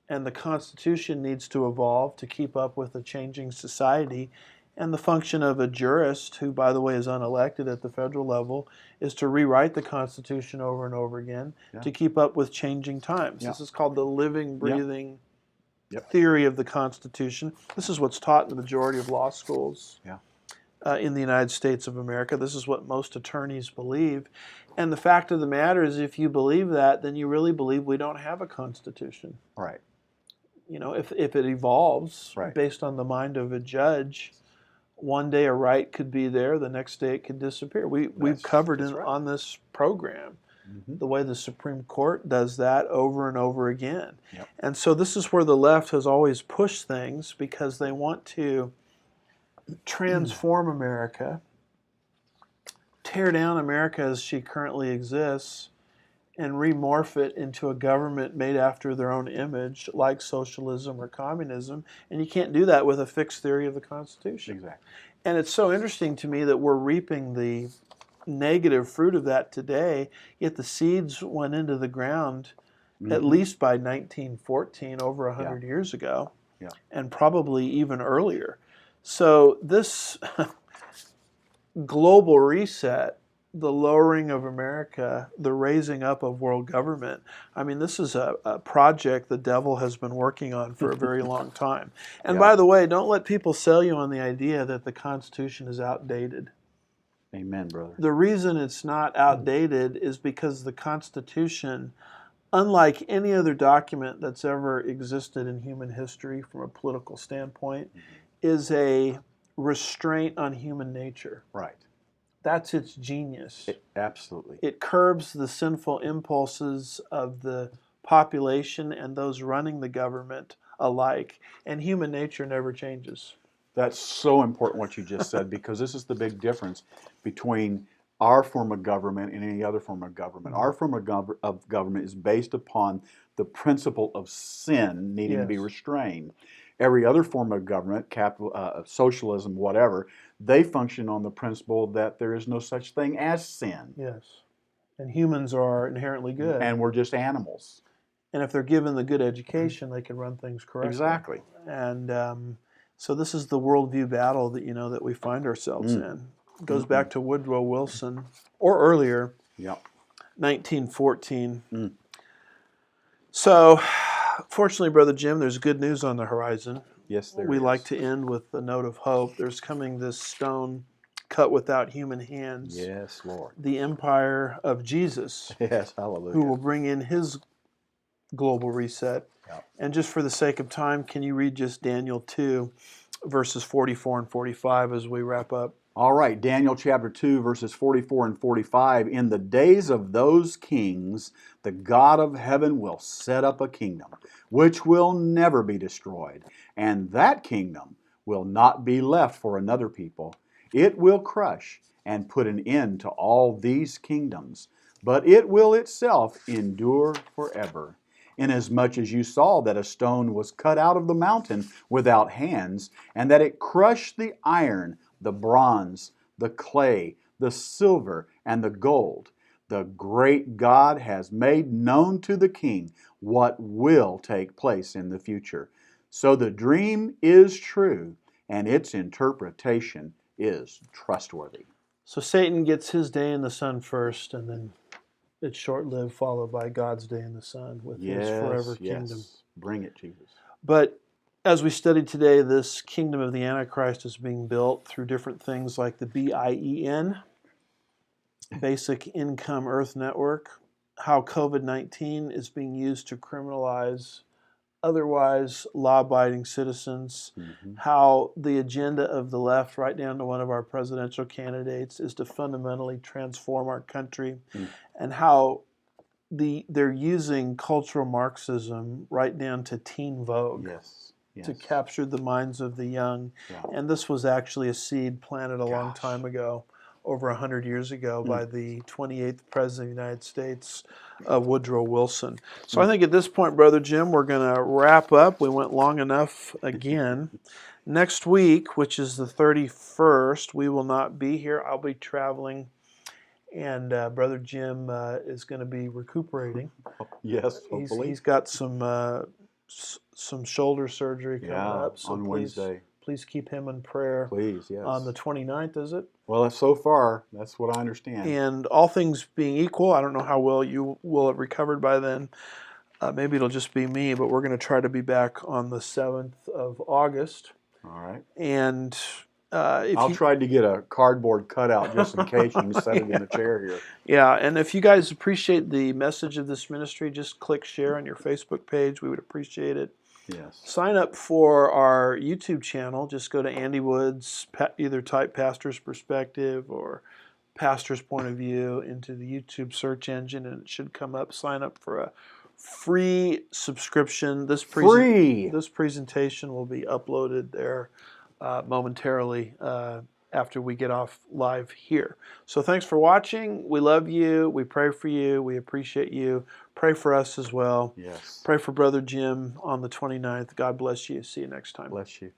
and the Constitution needs to evolve to keep up with a changing society. And the function of a jurist, who, by the way, is unelected at the federal level, is to rewrite the Constitution over and over again to keep up with changing times. This is called the living, breathing theory of the Constitution. This is what's taught in the majority of law schools in the United States of America. This is what most attorneys believe. And the fact of the matter is, if you believe that, then you really believe we don't have a Constitution. Right. You know, if it evolves Right. based on the mind of a judge, one day a right could be there, the next day it could disappear. We've covered on this program the way the Supreme Court does that over and over again. Yep. And so this is where the left has always pushed things, because they want to transform America, tear down America as she currently exists, and remorph it into a government made after their own image, like socialism or communism. And you can't do that with a fixed theory of the Constitution. Exactly. And it's so interesting to me that we're reaping the negative fruit of that today, yet the seeds went into the ground at least by 1914, over 100 years ago, and probably even earlier. So this global reset, the lowering of America, the raising up of world government, I mean, this is a project the devil has been working on for a very long time. And by the way, don't let people sell you on the idea that the Constitution is outdated. Amen, brother. The reason it's not outdated is because the Constitution, unlike any other document that's ever existed in human history from a political standpoint, is a restraint on human nature. Right. That's its genius. Absolutely. It curbs the sinful impulses of the population and those running the government alike, and human nature never changes. That's so important what you just said, because this is the big difference between our form of government and any other form of government. Our form of government is based upon the principle of sin needing to be Yes. restrained. Every other form of government, socialism, whatever, they function on the principle that there is no such thing as sin, Yes. And humans are inherently good. and we're just animals. And if they're given the good education, they can run things correctly. Exactly. And so this is the worldview battle that that we find ourselves in. It goes back to Woodrow Wilson, or earlier, Yep. 1914. So, fortunately, Brother Jim, there's good news on the horizon. Yes, there We is. like to end with a note of hope. There's coming this stone cut without human hands. Yes, Lord. The empire of Jesus, Yes, hallelujah. who will bring in his global reset. Yep. And just for the sake of time, can you read just Daniel 2, verses 44 and 45 as we wrap up? All right, Daniel chapter 2, verses 44 and 45. In the days of those kings, the God of heaven will set up a kingdom which will never be destroyed, and that kingdom will not be left for another people. It will crush and put an end to all these kingdoms, but it will itself endure forever. Inasmuch as you saw that a stone was cut out of the mountain without hands, and that it crushed the iron, the bronze, the clay, the silver, and the gold, the great God has made known to the king what will take place in the future. So the dream is true, and its interpretation is trustworthy. So Satan gets his day in the sun first, and then it's short-lived, followed by God's day in the sun with his forever kingdom. Bring it, Jesus. But as we studied today, this kingdom of the Antichrist is being built through different things like the BIEN, Basic Income Earth Network, how COVID-19 is being used to criminalize otherwise law-abiding citizens, how the agenda of the left, right down to one of our presidential candidates, is to fundamentally transform our country, and how they're using cultural Marxism right down to teen vogue to capture the minds of the young. And this was actually a seed planted a long time ago, over 100 years ago, by the 28th President of the United States, Woodrow Wilson. So I think at this point, Brother Jim, we're going to wrap up. We went long enough again. Next week, which is the 31st, we will not be here. I'll be traveling, and Brother Jim is going to be recuperating. Yes, hopefully. He's got some shoulder surgery coming up. So on Wednesday. Please keep him in prayer. Please, yes. On the 29th, is it? Well, so far, that's what I understand. And all things being equal, I don't know how well you will have recovered by then. Maybe it'll just be me, but we're going to try to be back on the 7th of August. All right. And I'll try to get a cardboard cutout just in case. You can set it in the chair here. Yeah, and if you guys appreciate the message of this ministry, just click share on your Facebook page. We would appreciate it. Yes. Sign up for our YouTube channel. Just go to Andy Woods, either type Pastor's Perspective or Pastor's Point of View into the YouTube search engine, and it should come up. Sign up for a free subscription. This presentation will be uploaded there momentarily after we get off live here. So thanks for watching. We love you. We pray for you. We appreciate you. Pray for us as well. Yes. Pray for Brother Jim on the 29th. God bless you. See you next time. Bless you.